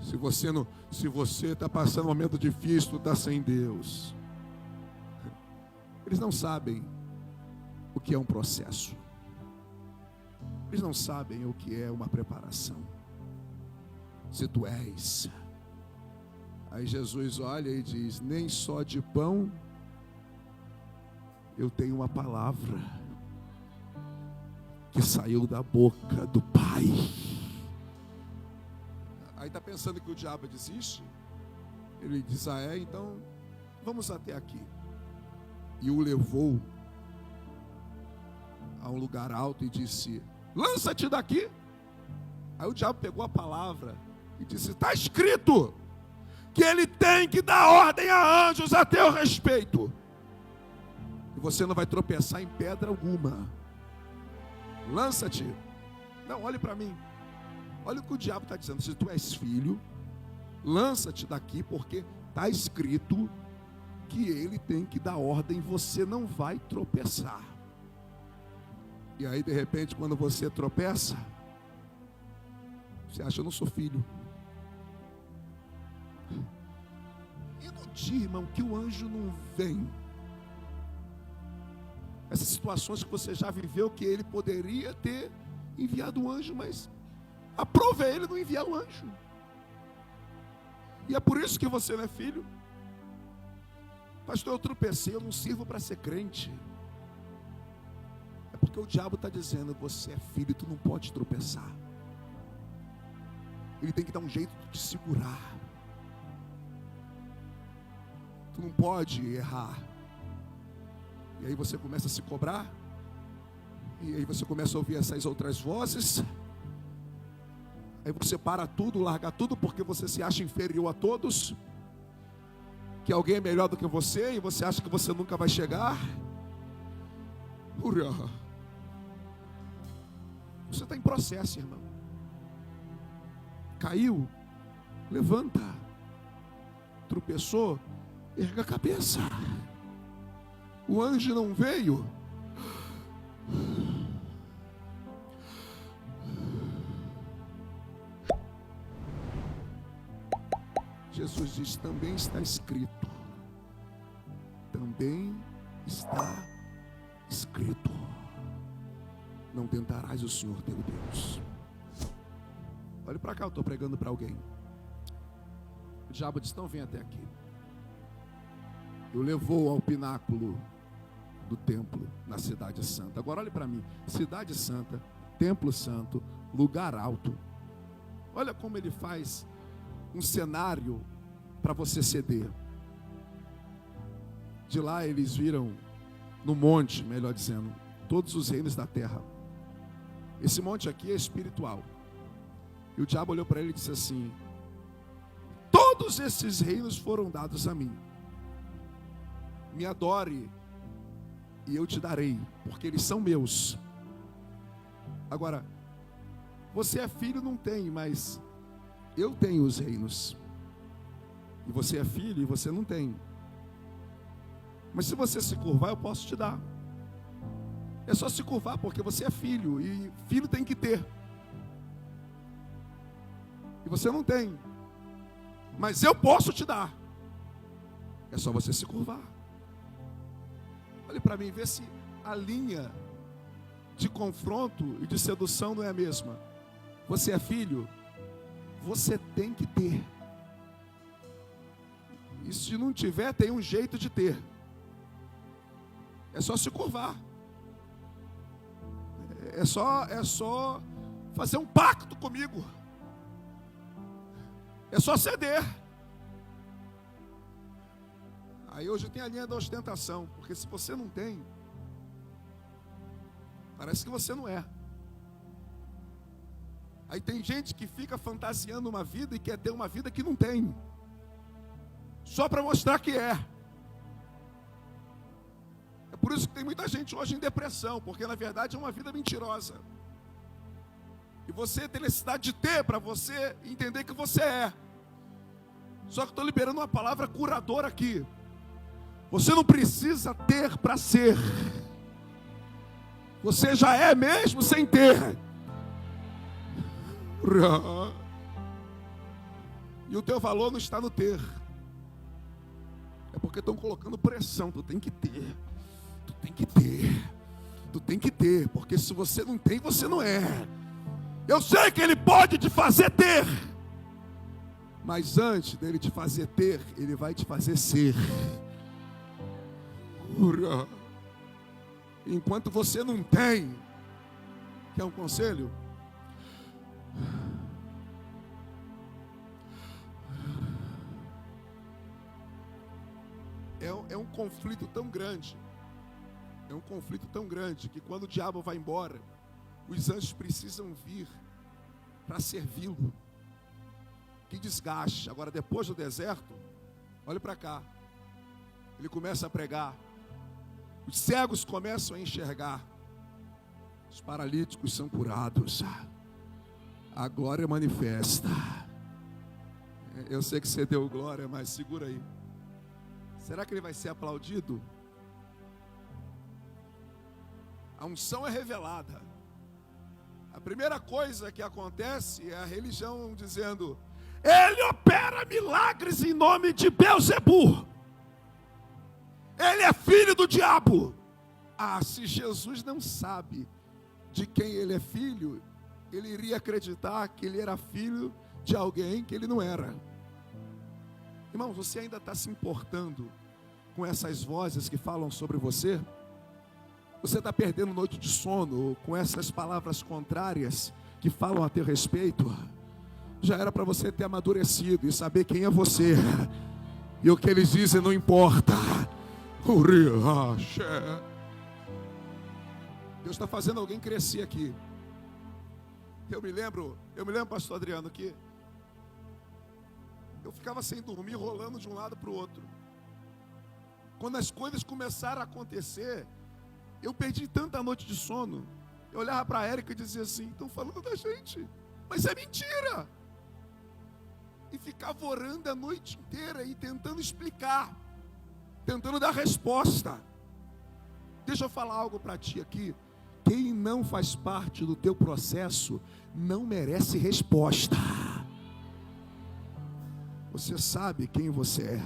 Se você está passando um momento difícil, tu está sem Deus. Eles não sabem o que é um processo. Eles não sabem o que é uma preparação. Se tu és. Aí Jesus olha e diz, nem só de pão eu tenho uma palavra que saiu da boca do Pai. Aí está pensando que o diabo desiste? Ele diz, então vamos até aqui. E o levou a um lugar alto e disse, lança-te daqui. Aí o diabo pegou a palavra e disse, está escrito que ele tem que dar ordem a anjos a teu respeito. E você não vai tropeçar em pedra alguma. Lança-te. Não, olhe para mim. Olha o que o diabo está dizendo. Se tu és filho, lança-te daqui, porque está escrito que ele tem que dar ordem, você não vai tropeçar. E aí de repente quando você tropeça, você acha, eu não sou filho. E no dia, irmão, que o anjo não vem, essas situações que você já viveu, que ele poderia ter enviado um anjo, mas aprova ele não enviar o anjo. E é por isso que você não é filho. Pastor, eu tropecei, eu não sirvo para ser crente. É porque o diabo está dizendo, você é filho, tu não pode tropeçar. Ele tem que dar um jeito de te segurar. Tu não pode errar. E aí você começa a se cobrar. E aí você começa a ouvir essas outras vozes. Aí você para tudo, larga tudo, porque você se acha inferior a todos. Que alguém é melhor do que você, e você acha que você nunca vai chegar. Você está em processo, irmão. Caiu, levanta. Tropeçou, erga a cabeça. O anjo não veio. Jesus diz: também está escrito. Também está escrito: não tentarás o Senhor teu Deus. Olhe para cá, eu estou pregando para alguém. O diabo diz: então vem até aqui. Eu levou ao pináculo do templo na cidade santa. Agora olhe para mim: cidade santa, templo santo, lugar alto. Olha como ele faz um cenário para você ceder. De lá eles viram no monte, melhor dizendo, todos os reinos da terra. Esse monte aqui é espiritual. E o diabo olhou para ele e disse assim: todos esses reinos foram dados a mim. Me adore e eu te darei, porque eles são meus. Agora, você é filho, não tem, mas eu tenho os reinos. E você é filho e você não tem. Mas se você se curvar, eu posso te dar. É só se curvar, porque você é filho, e filho tem que ter. E você não tem. Mas eu posso te dar. É só você se curvar. Olhe para mim, vê se a linha de confronto e de sedução não é a mesma. Você é filho, você tem que ter. E se não tiver, tem um jeito de ter. É só se curvar. É só fazer um pacto comigo. É só ceder. Aí hoje tem a linha da ostentação, porque se você não tem, parece que você não é. Aí tem gente que fica fantasiando uma vida e quer ter uma vida que não tem, só para mostrar que é. É por isso que tem muita gente hoje em depressão, porque na verdade é uma vida mentirosa. E você tem necessidade de ter para você entender que você é. Só que estou liberando uma palavra curadora aqui. Você não precisa ter para ser. Você já é mesmo sem ter. E o teu valor não está no ter. É porque estão colocando pressão. Tu tem que ter. Tu tem que ter. Tu tem que ter. Porque se você não tem, você não é. Eu sei que Ele pode te fazer ter. Mas antes dele te fazer ter, Ele vai te fazer ser. Enquanto você não tem, quer um conselho? É um conflito tão grande. É um conflito tão grande que quando o diabo vai embora, os anjos precisam vir para servi-lo. Que desgaste. Agora, depois do deserto, olhe para cá. Ele começa a pregar. Os cegos começam a enxergar. Os paralíticos são curados. A glória manifesta. Eu sei que você deu glória, mas segura aí. Será que ele vai ser aplaudido? A unção é revelada. A primeira coisa que acontece é a religião dizendo: Ele opera milagres em nome de Beelzebu. Ele é filho do diabo. Ah, se Jesus não sabe de quem ele é filho, ele iria acreditar que ele era filho de alguém que ele não era. Irmão, você ainda está se importando com essas vozes que falam sobre você? Você está perdendo noite de sono com essas palavras contrárias que falam a teu respeito? Já era para você ter amadurecido e saber quem é você. E o que eles dizem não importa. Deus está fazendo alguém crescer aqui. Eu me lembro, pastor Adriano, que eu ficava sem dormir, rolando de um lado para o outro. Quando as coisas começaram a acontecer, eu perdi tanta noite de sono. Eu olhava para a Érica e dizia assim: estão falando da gente, mas é mentira. E ficava orando a noite inteira e tentando explicar, tentando dar resposta. Deixa eu falar algo para ti aqui. Quem não faz parte do teu processo não merece resposta. Você sabe quem você é.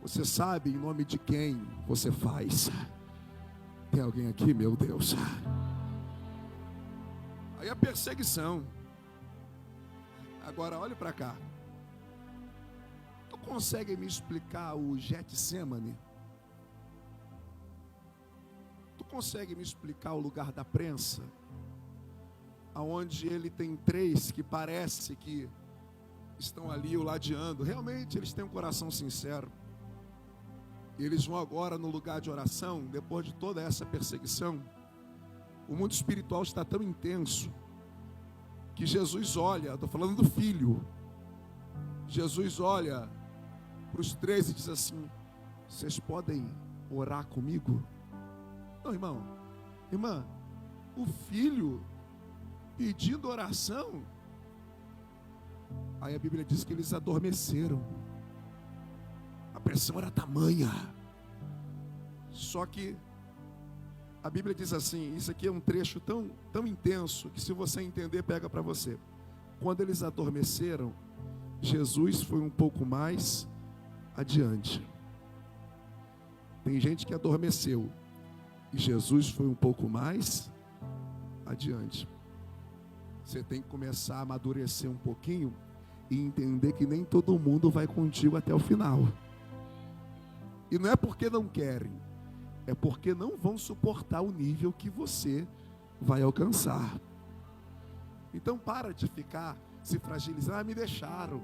Você sabe em nome de quem você faz. Tem alguém aqui, meu Deus? Aí a perseguição. Agora olhe para cá. Tu consegue me explicar o Getsemane? Tu consegue me explicar o lugar da prensa? Aonde ele tem três que parece que estão ali o ladeando. Realmente eles têm um coração sincero. E eles vão agora no lugar de oração, depois de toda essa perseguição. O mundo espiritual está tão intenso que Jesus olha, estou falando do filho. Jesus olha para os três e diz assim: vocês podem orar comigo? Não, irmão, irmã, o filho pedindo oração. Aí a Bíblia diz que eles adormeceram. A pressão era tamanha. Só que a Bíblia diz assim, isso aqui é um trecho tão intenso, que se você entender, pega para você. Quando eles adormeceram, Jesus foi um pouco mais adiante. Tem gente que adormeceu, e Jesus foi um pouco mais adiante. Você tem que começar a amadurecer um pouquinho e entender que nem todo mundo vai contigo até o final. E não é porque não querem, é porque não vão suportar o nível que você vai alcançar. Então para de ficar se fragilizando. Me deixaram.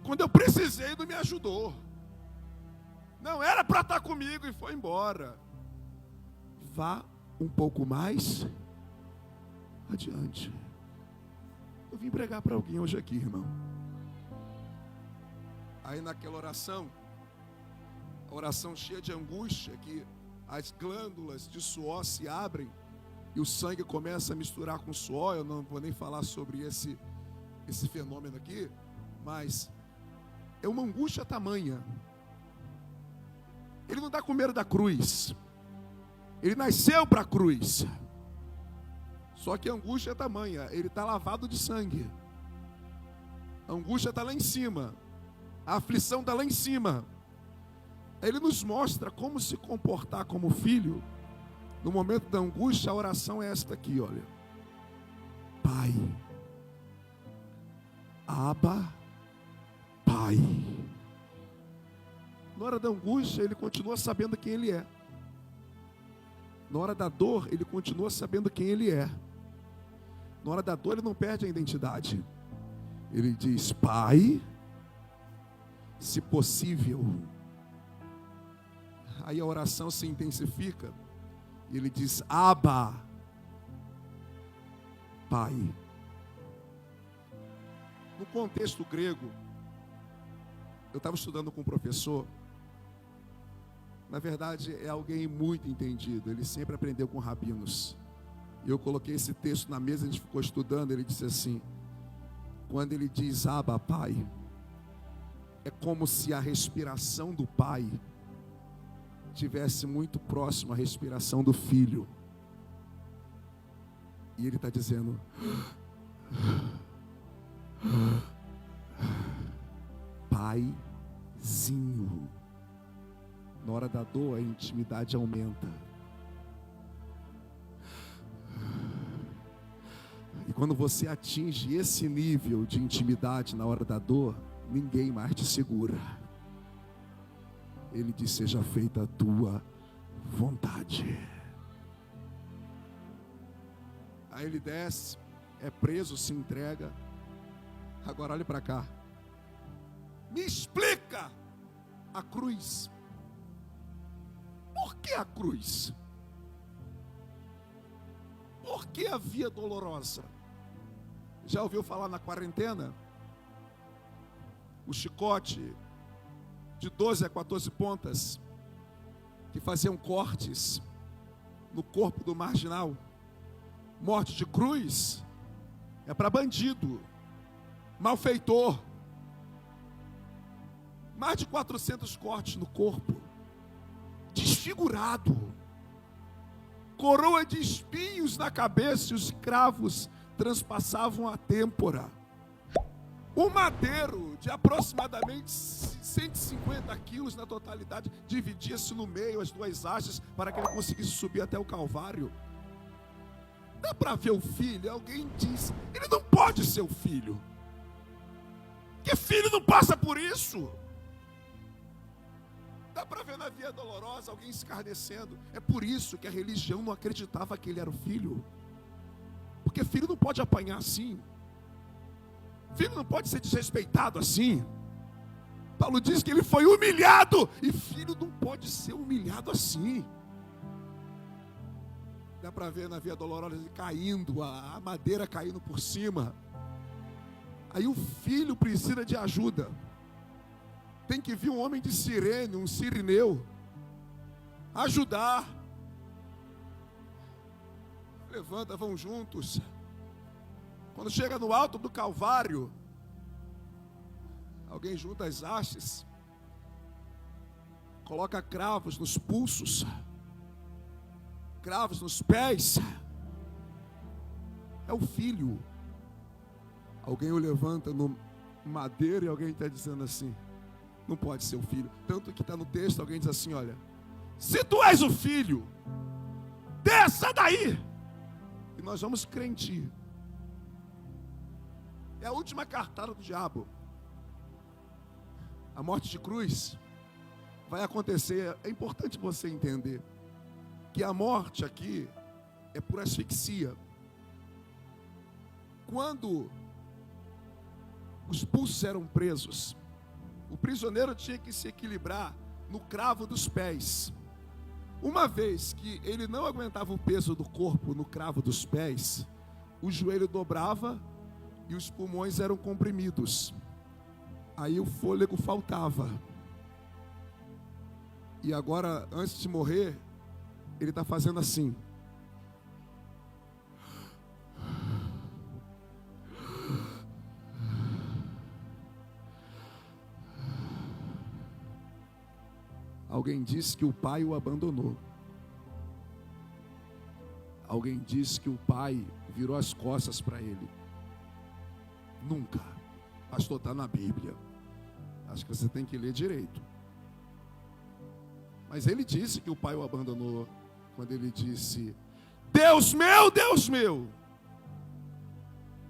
Quando eu precisei, não me ajudou. Não era para estar comigo e foi embora. Vá um pouco mais adiante. Eu vim pregar para alguém hoje aqui, irmão. Aí naquela oração, a oração cheia de angústia, que as glândulas de suor se abrem e o sangue começa a misturar com o suor. Eu não vou nem falar sobre esse fenômeno aqui, mas é uma angústia tamanha. Ele não está com medo da cruz. Ele nasceu para a cruz. Só que a angústia é tamanha. Ele está lavado de sangue. A angústia está lá em cima. A aflição está lá em cima. Ele nos mostra como se comportar como filho. No momento da angústia, a oração é esta aqui, olha. Pai. Abba, Pai. Na hora da angústia, ele continua sabendo quem ele é. Na hora da dor, ele continua sabendo quem ele é. Na hora da dor, ele não perde a identidade. Ele diz: Pai, se possível. Aí a oração se intensifica. E ele diz: Abba, Pai. No contexto grego, eu estava estudando com um professor. Na verdade, é alguém muito entendido. Ele sempre aprendeu com rabinos. E eu coloquei esse texto na mesa, a gente ficou estudando. Ele disse assim: quando ele diz Abba, Pai, é como se a respiração do pai tivesse muito próximo à respiração do filho. E ele está dizendo: Paizinho. Na hora da dor, a intimidade aumenta. E quando você atinge esse nível de intimidade na hora da dor, ninguém mais te segura. Ele diz: seja feita a tua vontade. Aí ele desce, é preso, se entrega. Agora olhe para cá. Me explica a cruz. Por que a cruz? Por que a via dolorosa? Já ouviu falar na quarentena? O chicote de 12 a 14 pontas que faziam cortes no corpo do marginal. Morte de cruz é para bandido, malfeitor. Mais de 400 cortes no corpo, desfigurado, coroa de espinhos na cabeça, e os cravos transpassavam a têmpora. Um madeiro de aproximadamente 150 quilos na totalidade dividia-se no meio as duas hastes para que ele conseguisse subir até o Calvário. Dá para ver o filho? Alguém diz, ele não pode ser o filho. Que filho não passa por isso? Dá para ver na Via Dolorosa alguém escarnecendo. É por isso que a religião não acreditava que ele era o filho. Porque filho não pode apanhar assim. Filho não pode ser desrespeitado assim. Paulo diz que ele foi humilhado. E filho não pode ser humilhado assim. Dá para ver na Via Dolorosa ele caindo, a madeira caindo por cima. Aí o filho precisa de ajuda. Tem que vir um homem de Cirene, um sirineu, ajudar. Levanta, vão juntos. Quando chega no alto do Calvário, alguém junta as hastes, coloca cravos nos pulsos, cravos nos pés. É o filho. Alguém o levanta no madeiro e alguém está dizendo assim, não pode ser o filho. Tanto que está no texto, alguém diz assim, olha, se tu és o filho, desça daí. E nós vamos crente. É a última cartada do diabo. A morte de cruz vai acontecer. É importante você entender que a morte aqui é por asfixia. Quando os pulsos eram presos, o prisioneiro tinha que se equilibrar no cravo dos pés. Uma vez que ele não aguentava o peso do corpo no cravo dos pés, o joelho dobrava e os pulmões eram comprimidos. Aí o fôlego faltava. E agora, antes de morrer, ele está fazendo assim. Alguém disse que o pai o abandonou. Alguém disse que o pai virou as costas para ele. Nunca. Pastor, está na Bíblia. Acho que você tem que ler direito. Mas ele disse que o pai o abandonou quando ele disse, Deus meu, Deus meu.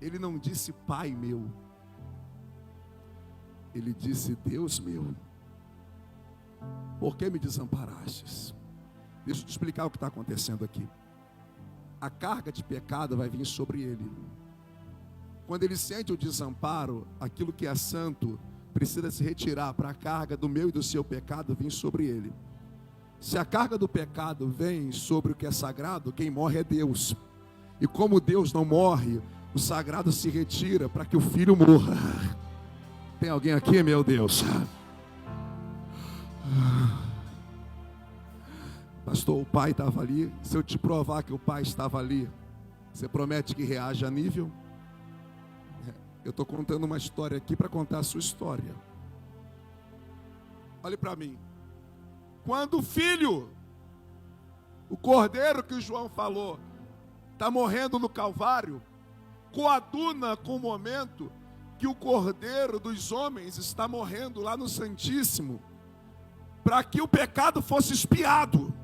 Ele não disse pai meu. Ele disse Deus meu. Por que me desamparastes? Deixa eu te explicar o que está acontecendo aqui. A carga de pecado vai vir sobre ele. Quando ele sente o desamparo, aquilo que é santo precisa se retirar para a carga do meu e do seu pecado vir sobre ele. Se a carga do pecado vem sobre o que é sagrado, quem morre é Deus. E como Deus não morre, o sagrado se retira para que o filho morra. Tem alguém aqui, meu Deus? Pastor, o pai estava ali. Se eu te provar que o pai estava ali, você promete que reage a nível? Eu estou contando uma história aqui para contar a sua história. Olhe para mim. Quando o filho, o cordeiro que o João falou, está morrendo no Calvário, coaduna com o momento que o cordeiro dos homens está morrendo lá no Santíssimo, para que o pecado fosse expiado.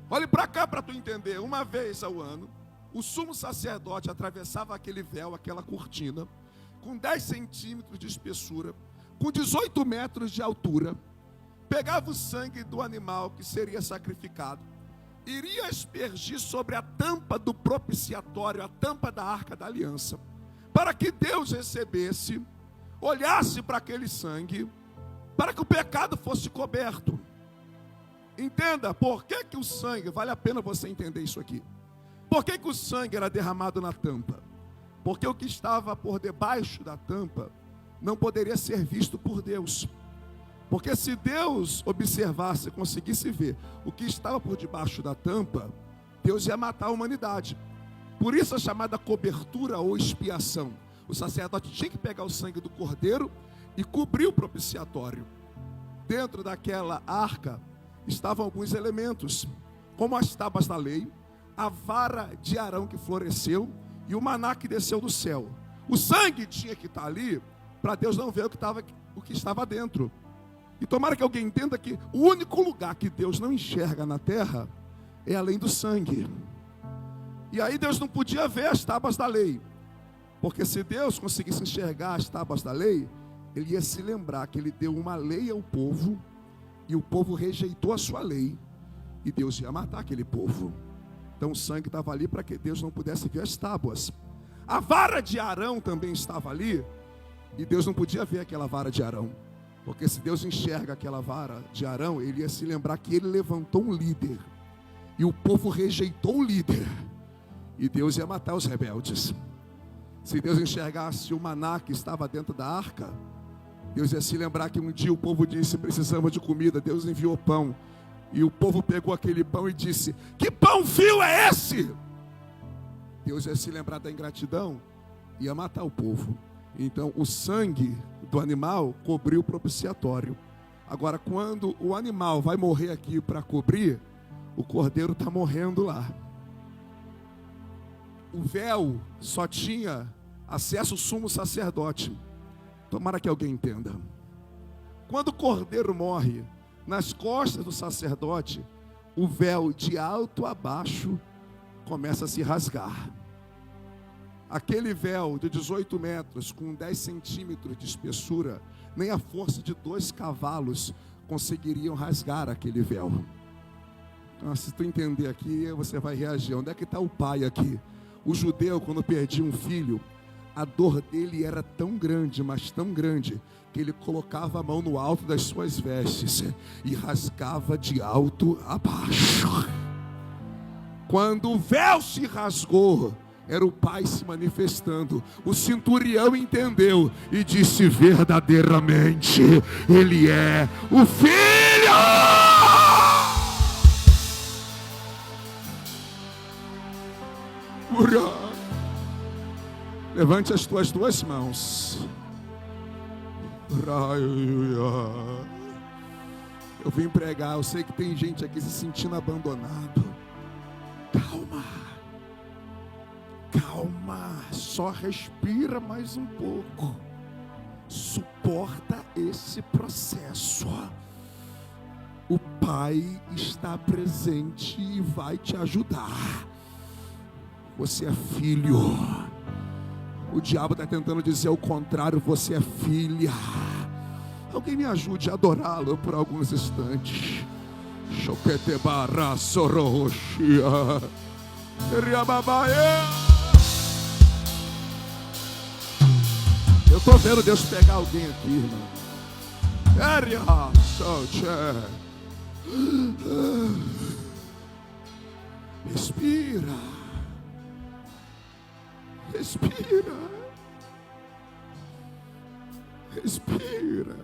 Olhe para cá para tu entender. Uma vez ao ano, o sumo sacerdote atravessava aquele véu, aquela cortina, com 10 centímetros de espessura, com 18 metros de altura, pegava o sangue do animal que seria sacrificado, iria aspergir sobre a tampa do propiciatório, a tampa da arca da aliança, para que Deus recebesse, olhasse para aquele sangue, para que o pecado fosse coberto. Entenda, por que o sangue, vale a pena você entender isso aqui. Por que o sangue era derramado na tampa? Porque o que estava por debaixo da tampa não poderia ser visto por Deus. Porque se Deus observasse, conseguisse ver o que estava por debaixo da tampa, Deus ia matar a humanidade. Por isso a chamada cobertura ou expiação. O sacerdote tinha que pegar o sangue do cordeiro e cobrir o propiciatório. Dentro daquela arca estavam alguns elementos, como as tábuas da lei, a vara de Arão que floresceu e o maná que desceu do céu. O sangue tinha que estar ali para Deus não ver o que estava dentro. E tomara que alguém entenda que o único lugar que Deus não enxerga na terra é além do sangue. E aí Deus não podia ver as tábuas da lei, porque se Deus conseguisse enxergar as tábuas da lei, Ele ia se lembrar que Ele deu uma lei ao povo, e o povo rejeitou a sua lei, e Deus ia matar aquele povo. Então o sangue estava ali para que Deus não pudesse ver as tábuas. A vara de Arão também estava ali, e Deus não podia ver aquela vara de Arão, porque se Deus enxerga aquela vara de Arão, Ele ia se lembrar que Ele levantou um líder, e o povo rejeitou o líder, e Deus ia matar os rebeldes. Se Deus enxergasse o maná que estava dentro da arca, Deus ia se lembrar que um dia o povo disse: precisamos de comida. Deus enviou pão, e o povo pegou aquele pão e disse: que pão fio é esse? Deus ia se lembrar da ingratidão e ia matar o povo. Então o sangue do animal cobriu o propiciatório. Agora, quando o animal vai morrer aqui para cobrir, o cordeiro está morrendo lá. O véu só tinha acesso ao sumo sacerdote. Tomara que alguém entenda. Quando o cordeiro morre, nas costas do sacerdote, o véu de alto a baixo começa a se rasgar. Aquele véu de 18 metros, com 10 centímetros de espessura, nem a força de 2 cavalos conseguiriam rasgar aquele véu. Então, se tu entender aqui, você vai reagir. Onde é que está o pai aqui? O judeu, quando perdia um filho, a dor dele era tão grande, mas tão grande, que ele colocava a mão no alto das suas vestes e rasgava de alto a baixo. Quando o véu se rasgou, era o pai se manifestando. O centurião entendeu e disse: verdadeiramente ele é o filho. Levante as tuas 2 mãos. Eu vim pregar. Eu sei que tem gente aqui se sentindo abandonado. Calma, calma, só respira mais um pouco. Suporta esse processo. O Pai está presente e vai te ajudar. Você é filho. O diabo está tentando dizer o contrário. Você é filha. Alguém me ajude a adorá-lo por alguns instantes. Eu estou vendo Deus pegar alguém aqui, irmão. Respira. Respira. Respira.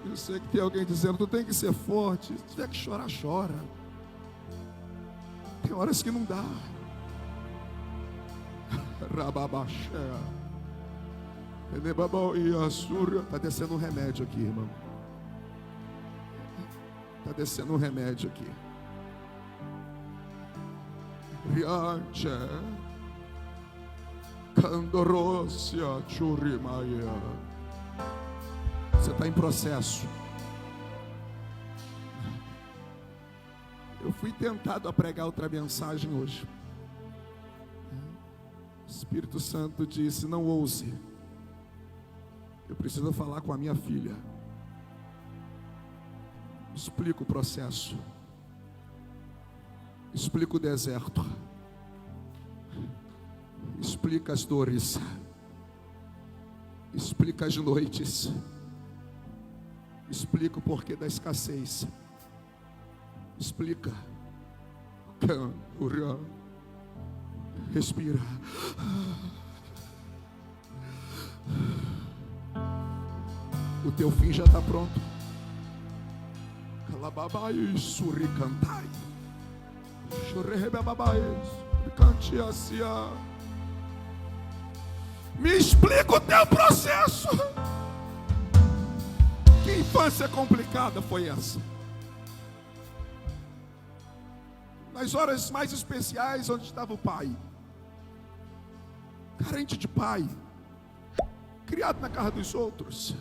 Eu sei que tem alguém dizendo: tu tem que ser forte. Se tiver que chorar, chora. Tem horas que não dá. Está descendo um remédio aqui, irmão. Está descendo um remédio aqui. Você está em processo. Eu fui tentado a pregar outra mensagem hoje. O Espírito Santo disse: não ouse. Eu preciso falar com a minha filha. Explica o processo. Explica o deserto. Explica as dores. Explica as noites. Explica o porquê da escassez. Explica. Respira. O teu fim já está pronto. Calababai suricantai. Chorebebabai cantiacia. Me explica o teu processo. Que infância complicada foi essa? Nas horas mais especiais, onde estava o pai, carente de pai, criado na casa dos outros.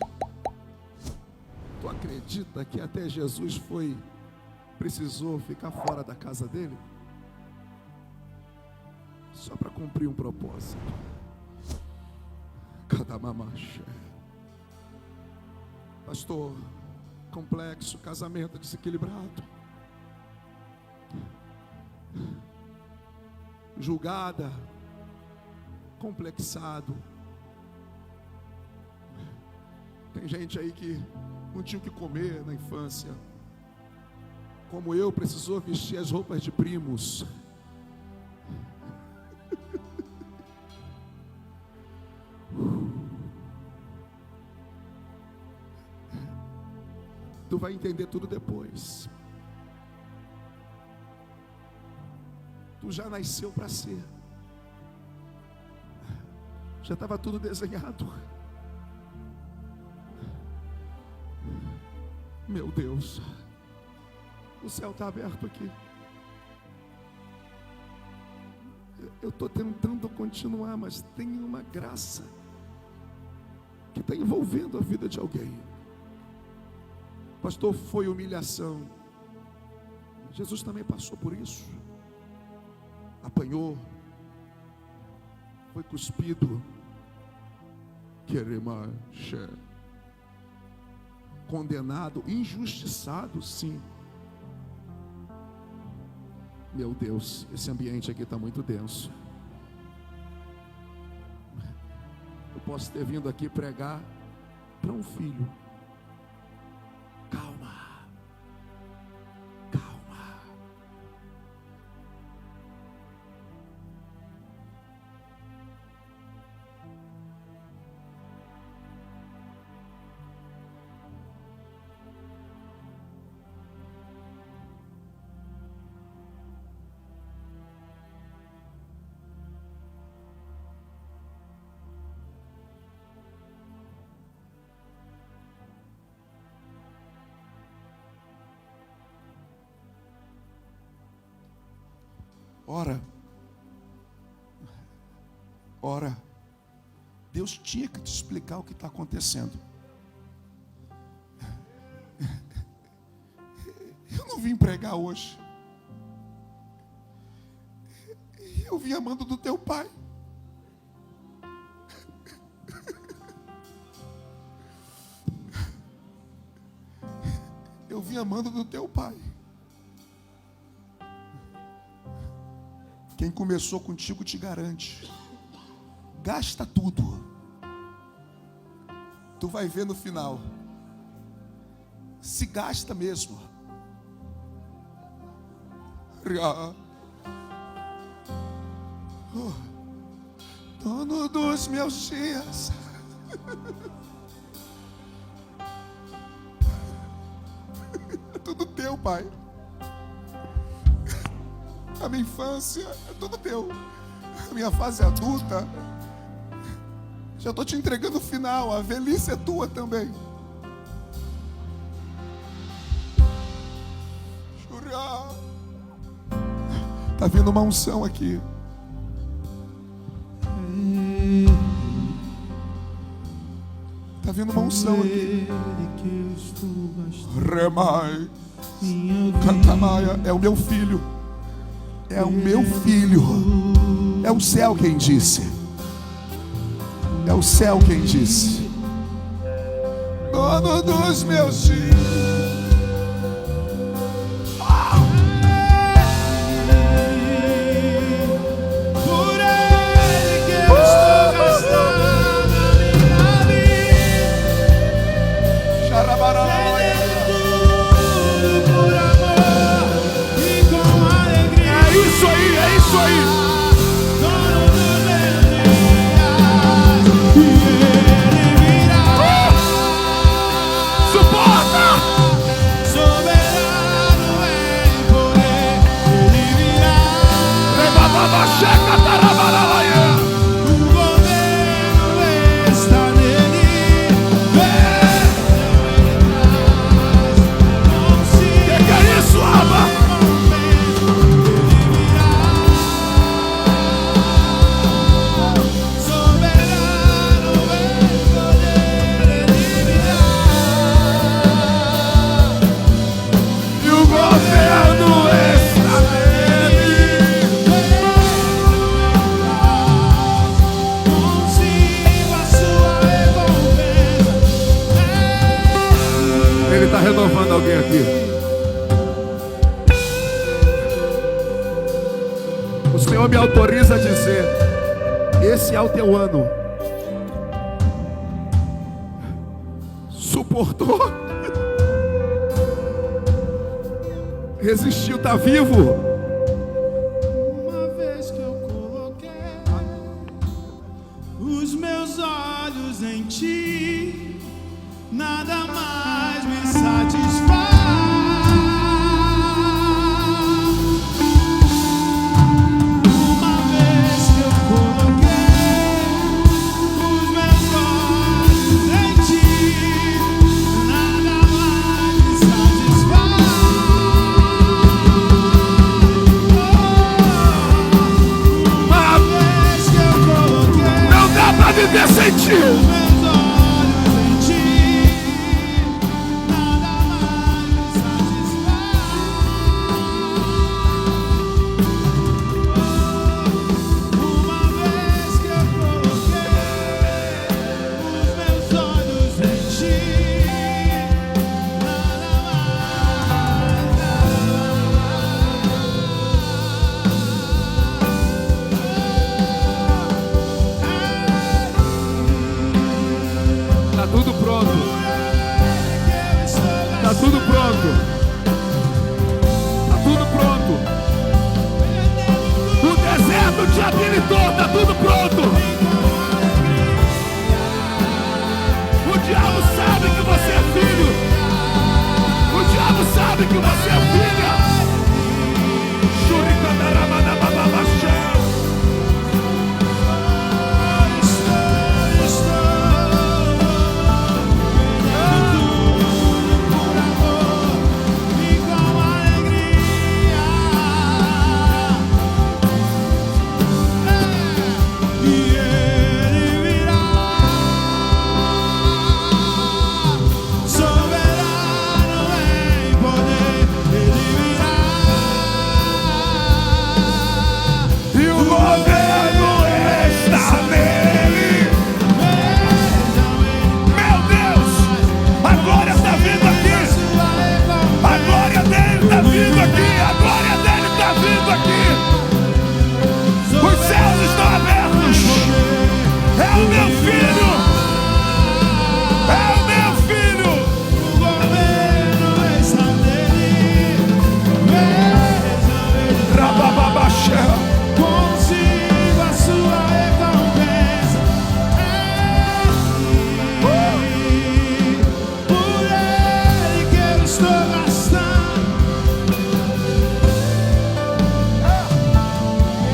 Tu acredita que até Jesus precisou ficar fora da casa dele? Só para cumprir um propósito. Cada mamacha. Pastor, complexo, casamento desequilibrado, julgada, complexado. Tem gente aí que não tinha o que comer na infância, como eu, precisou vestir as roupas de primos. Tu vai entender tudo depois. Tu já nasceu para ser. Já estava tudo desenhado. Meu Deus, o céu está aberto aqui. Eu estou tentando continuar, mas tem uma graça que está envolvendo a vida de alguém. Pastor, foi humilhação. Jesus também passou por isso. Apanhou, foi cuspido, condenado, injustiçado, sim. Meu Deus, esse ambiente aqui está muito denso. Eu posso ter vindo aqui pregar para um filho. Calma, calma. Ora, Deus tinha que te explicar o que está acontecendo. Eu não vim pregar hoje. Eu vim amando do teu pai. Eu vim amando do teu pai. Quem começou contigo te garante. Gasta tudo. Tu vai ver no final. Se gasta mesmo. Dono dos meus dias. É tudo teu, pai. A minha infância é tudo teu. A minha fase adulta, já estou te entregando o final. A velhice é tua também. Está vindo uma unção aqui. Está vindo uma unção aqui. Remai. Cantamaia. É o meu filho. É o meu filho. É o céu quem disse. É o céu quem disse. Dono dos meus dias. Por ele que eu estou gastando a minha vida. Xarabaralaia. Por amor e com alegria. É isso aí, é isso aí. Senhor me autoriza a dizer: esse é o teu ano. Suportou, resistiu, está vivo. Uma vez que eu coloquei os meus olhos em ti, nada mais me satisfaz. Uma vez que eu coloquei os meus olhos em ti, nada mais me satisfaz. Uma vez que eu coloquei Não dá para viver sem ti. meus olhos em ti, nada mais me satisfaz. Uma vez que eu coloquei os meus olhos em ti, nada Está tudo pronto. Está tudo pronto. Está tudo pronto. O deserto te habilitou. Está tudo pronto. O diabo sabe que você é filho. O diabo sabe que você é filha. Shurikandaramadabababashá. E o governo está nele. Meu Deus, a glória está vindo aqui. A glória dele está vindo aqui. A glória dele está vindo aqui. Os céus estão abertos. É o meu filho. É o meu filho. O governo está nele, Rabababaxé. consigo a sua recompensa. Por ele que eu estou gastando,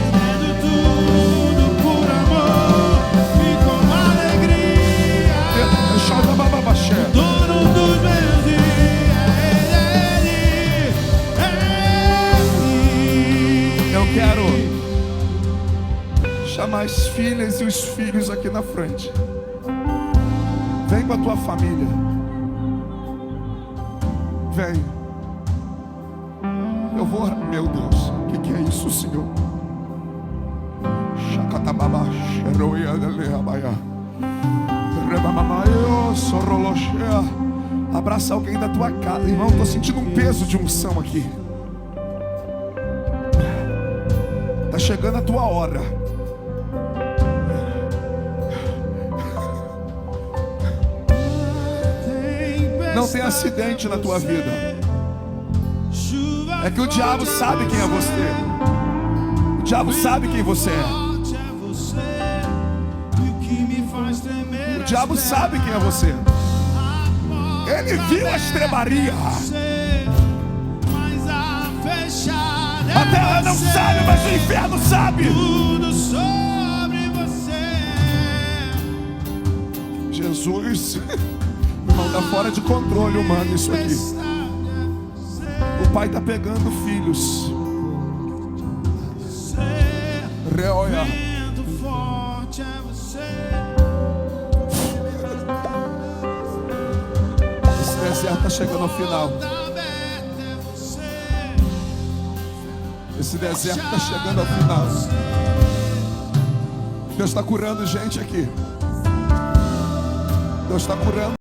perdendo tudo por amor e com alegria. Xadabababaxé. Dono dos meus dias, ele. Eu quero chamar as filhas e os filhos aqui na frente. Vem com a tua família. Vem. Eu vou. Meu Deus, o que é isso, Senhor? Shakatababa, Sheroiadeleabaya. Rebamamaio, Soroloshea. Abraça alguém da tua casa. Irmão, estou sentindo um peso de unção aqui. Está chegando a tua hora. Não tem acidente na tua vida. É que o diabo sabe quem é você. O diabo sabe quem você é. O diabo sabe quem é você. Ele viu a estrebaria. A terra não sabe, mas o inferno sabe. Tudo sobre você. Jesus, irmão, tá fora de controle humano isso aqui. O pai tá pegando filhos. Reolha. Vento forte é você. Esse deserto tá chegando ao final. Esse deserto tá chegando ao final. Deus está curando gente aqui. Deus está curando.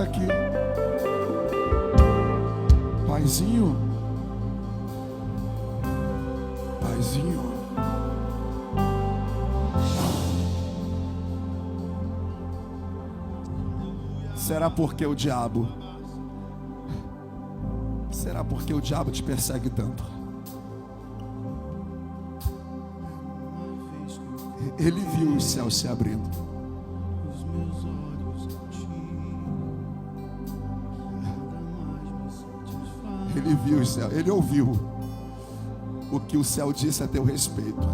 aqui. Paizinho. Paizinho. Será porque o diabo? Será porque o diabo te persegue tanto? Ele viu os céus se abrindo. Os meus olhos a ti, nada mais me satisfaz. Ele viu os céus. Ele ouviu o que o céu disse a teu respeito.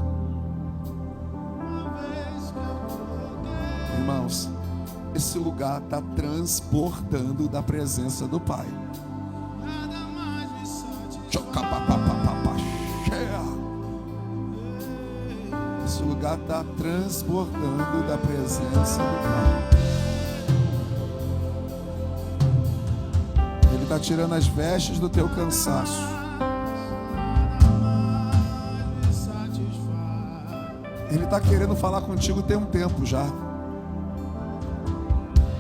Uma vez que eu joguei, Irmãos, esse lugar está transbordando da presença do Pai. nada mais me satisfaz. Esse lugar está transbordando da presença do Pai. Ele está tirando as vestes do teu cansaço. Me satisfaz. Ele está querendo falar contigo tem um tempo já.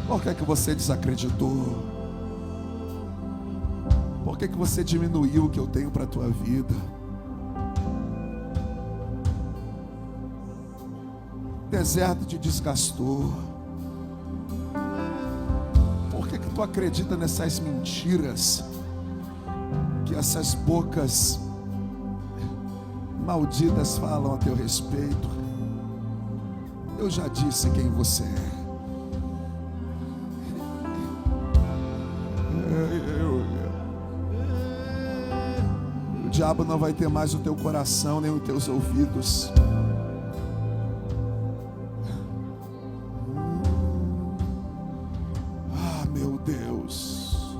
Por que que você desacreditou? Por que que você diminuiu o que eu tenho para a tua vida? O deserto te desgastou. Por que que tu acredita nessas mentiras que essas bocas malditas falam a teu respeito? Eu já disse quem você é. O diabo não vai ter mais o teu coração nem os teus ouvidos. Ah, meu Deus.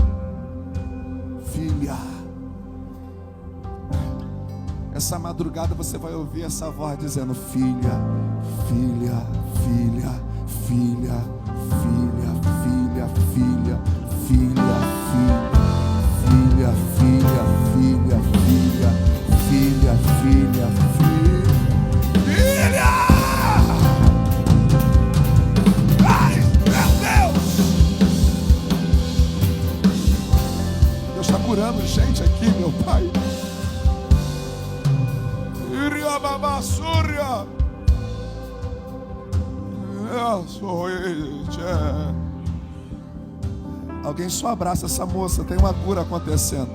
Filha, essa madrugada você vai ouvir essa voz dizendo: filha, filha, filha, filha, filha, filha, filha, filha, filha. Filha, filha, filha, filha, filha, filha, filha. Ai, meu Deus! Deus está curando gente aqui, meu Pai. Iria babassuria. Eu sou ele. Alguém só abraça essa moça, tem uma cura acontecendo.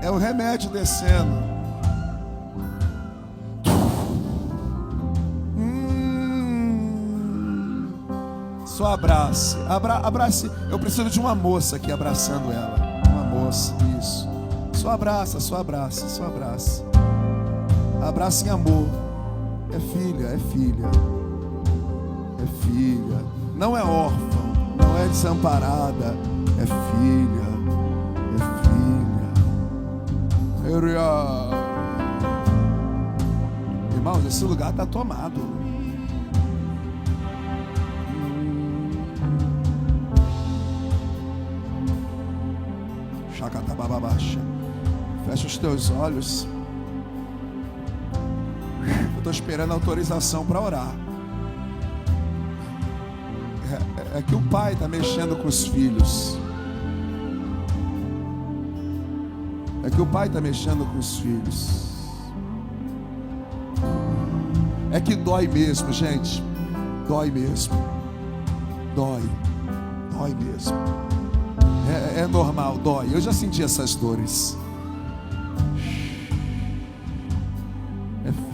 É o remédio descendo. Só abrace. Abrace. Eu preciso de uma moça aqui abraçando ela. Uma moça, isso. Só abraça, só abraça, só abraça. Abraça em amor. É filha, é filha. É filha, não é órfã, não é desamparada, é filha, é filha. Irmãos, esse lugar está tomado. Chacatabababaxa. Fecha os teus olhos. Eu estou esperando a autorização para orar. É que o pai está mexendo com os filhos. É que o pai está mexendo com os filhos. É que dói mesmo, gente. Dói mesmo. Dói. Dói mesmo. É normal, dói. Eu já senti essas dores. É filho.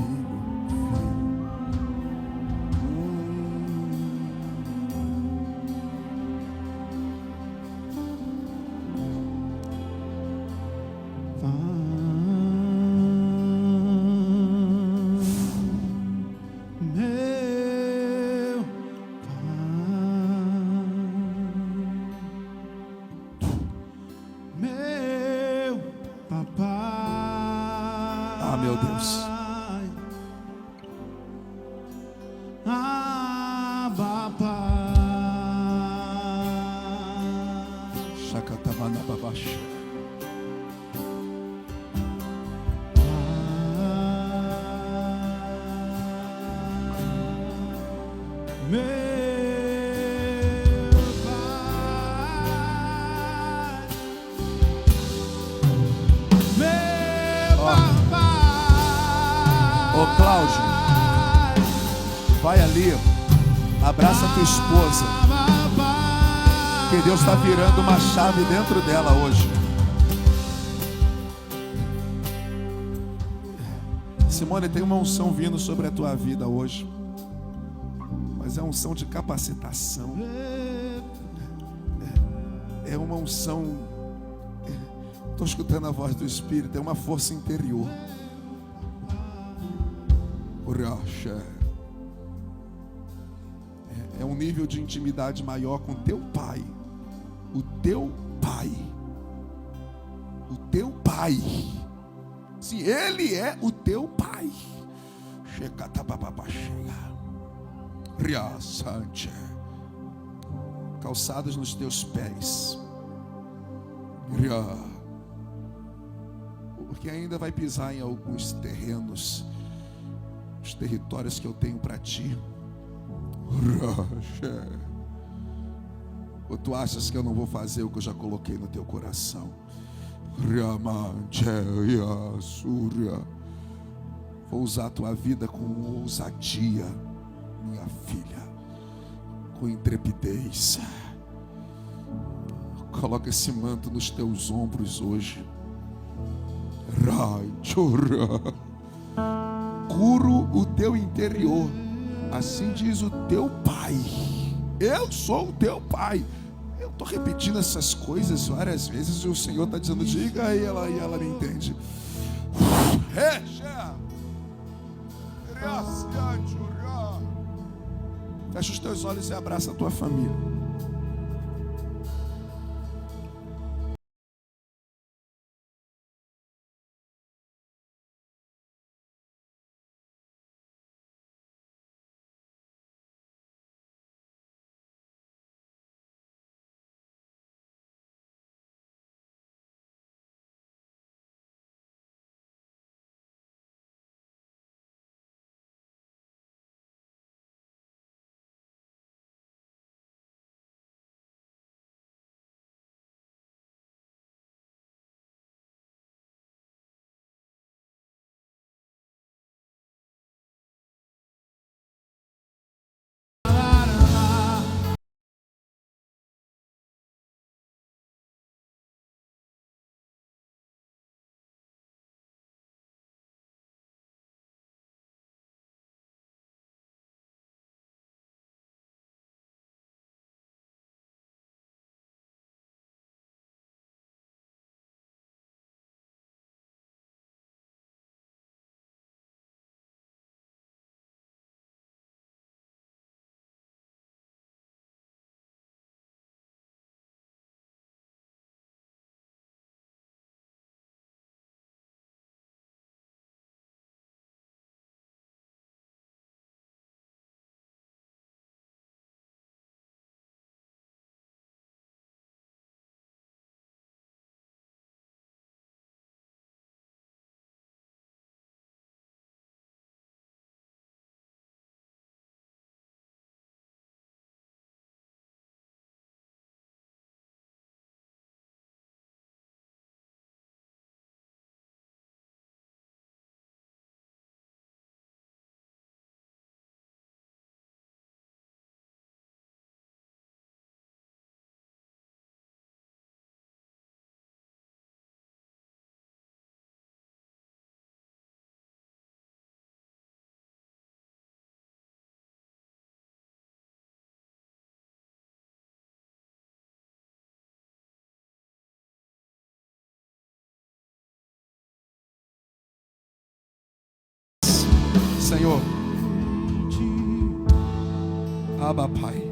Ah, meu Deus. Shakatabanababash. meu Pai. Meu papai. Ô Cláudio, vai ali, abraça a tua esposa, que Deus está virando uma chave dentro dela hoje. Simone, tem uma unção vindo sobre a tua vida hoje, mas é uma unção de capacitação, é uma unção, estou escutando a voz do Espírito, é uma força interior. É um nível de intimidade maior com teu pai. O teu pai. O teu pai. Se ele é o teu pai. Calçadas nos teus pés. Porque ainda vai pisar em alguns terrenos, os territórios que eu tenho para ti. Ou tu achas que eu não vou fazer o que eu já coloquei no teu coração? Vou usar a tua vida com ousadia, minha filha, com intrepidez. Coloca esse manto nos teus ombros hoje. Curo o teu interior. Assim diz o teu pai. Eu sou o teu pai. Eu estou repetindo essas coisas várias vezes e o Senhor está dizendo, diga, e ela me entende. Fecha os teus olhos e abraça a tua família. Senhor, Abba, Pai,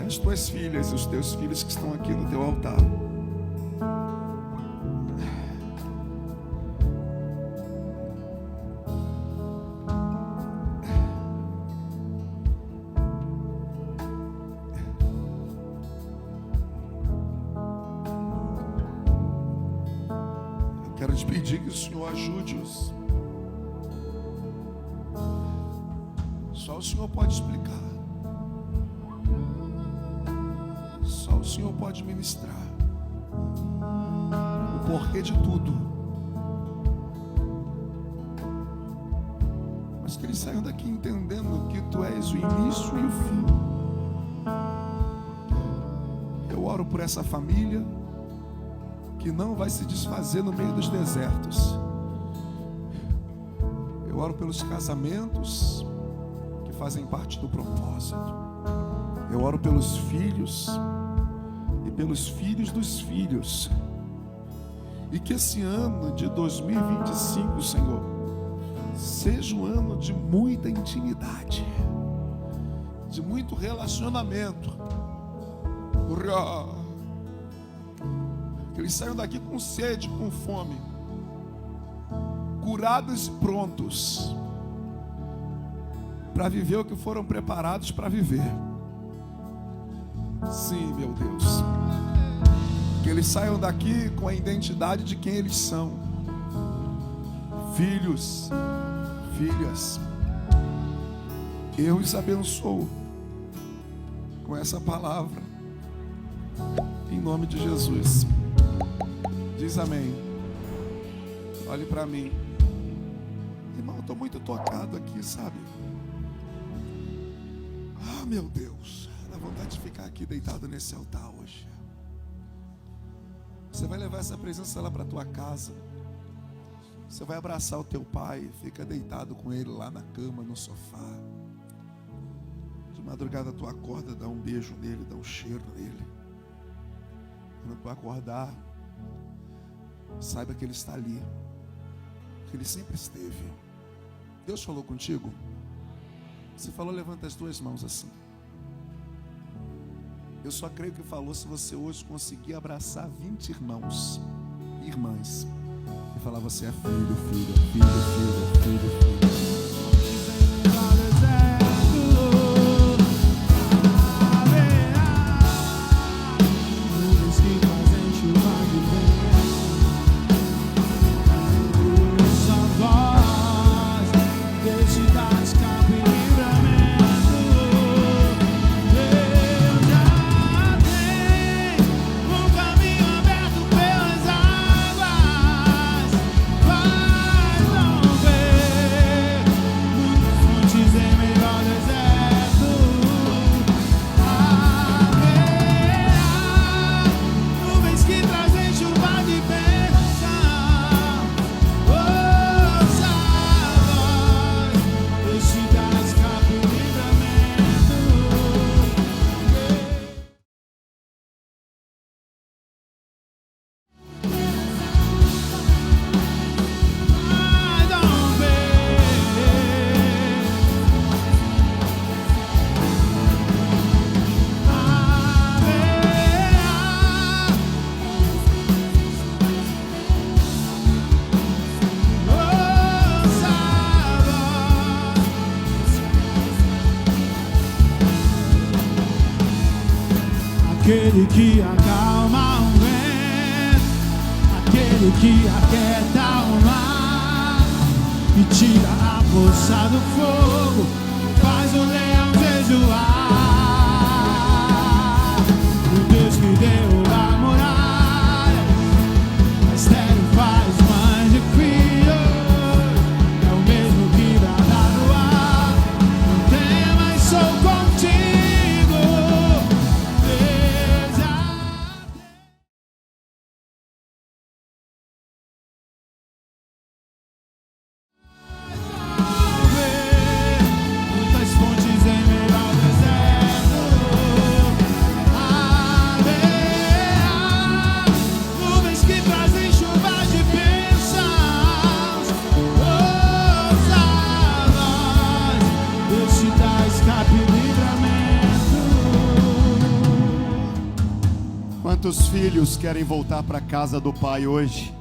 as tuas filhas e os teus filhos que estão aqui no teu altar, quero te pedir que o Senhor ajude-os Só o Senhor pode explicar. Só o Senhor pode ministrar o porquê de tudo. Mas que eles saiam daqui entendendo que Tu és o início e o fim. Eu oro por essa família que não vai se desfazer no meio dos desertos. Eu oro pelos casamentos que fazem parte do propósito. Eu oro pelos filhos e pelos filhos dos filhos. E que esse ano de 2025, Senhor, seja um ano de muita intimidade, de muito relacionamento. Que eles saiam daqui com sede, com fome, curados e prontos para viver o que foram preparados para viver. Sim, meu Deus. Que eles saiam daqui com a identidade de quem eles são. Filhos, filhas. Eu os abençoo com essa palavra, em nome de Jesus. Diz amém. Olhe para mim. Irmão, eu estou muito tocado aqui, sabe? Ah, meu Deus, dá vontade de ficar aqui deitado nesse altar hoje. Você vai levar essa presença lá para tua casa. Você vai abraçar o teu pai, fica deitado com ele lá na cama, no sofá. De madrugada tu acorda, dá um beijo nele, dá um cheiro nele. Quando tu acordar, saiba que ele está ali, que ele sempre esteve. Deus falou contigo? Se falou, levanta as duas mãos assim. Eu só creio que falou se você hoje conseguir abraçar 20 irmãos e irmãs e falar: você é filho, filho, filho, filho, filho, filho. Aquele que acalma o vento, aquele que aquieta o mar e tira a força do fogo, faz o leão jejuar. O Deus que deu a muralha, a estéril faz mãe de filho, é o mesmo que brada no ar. Não temas, sou contigo. Quantos filhos querem voltar para a casa do pai hoje?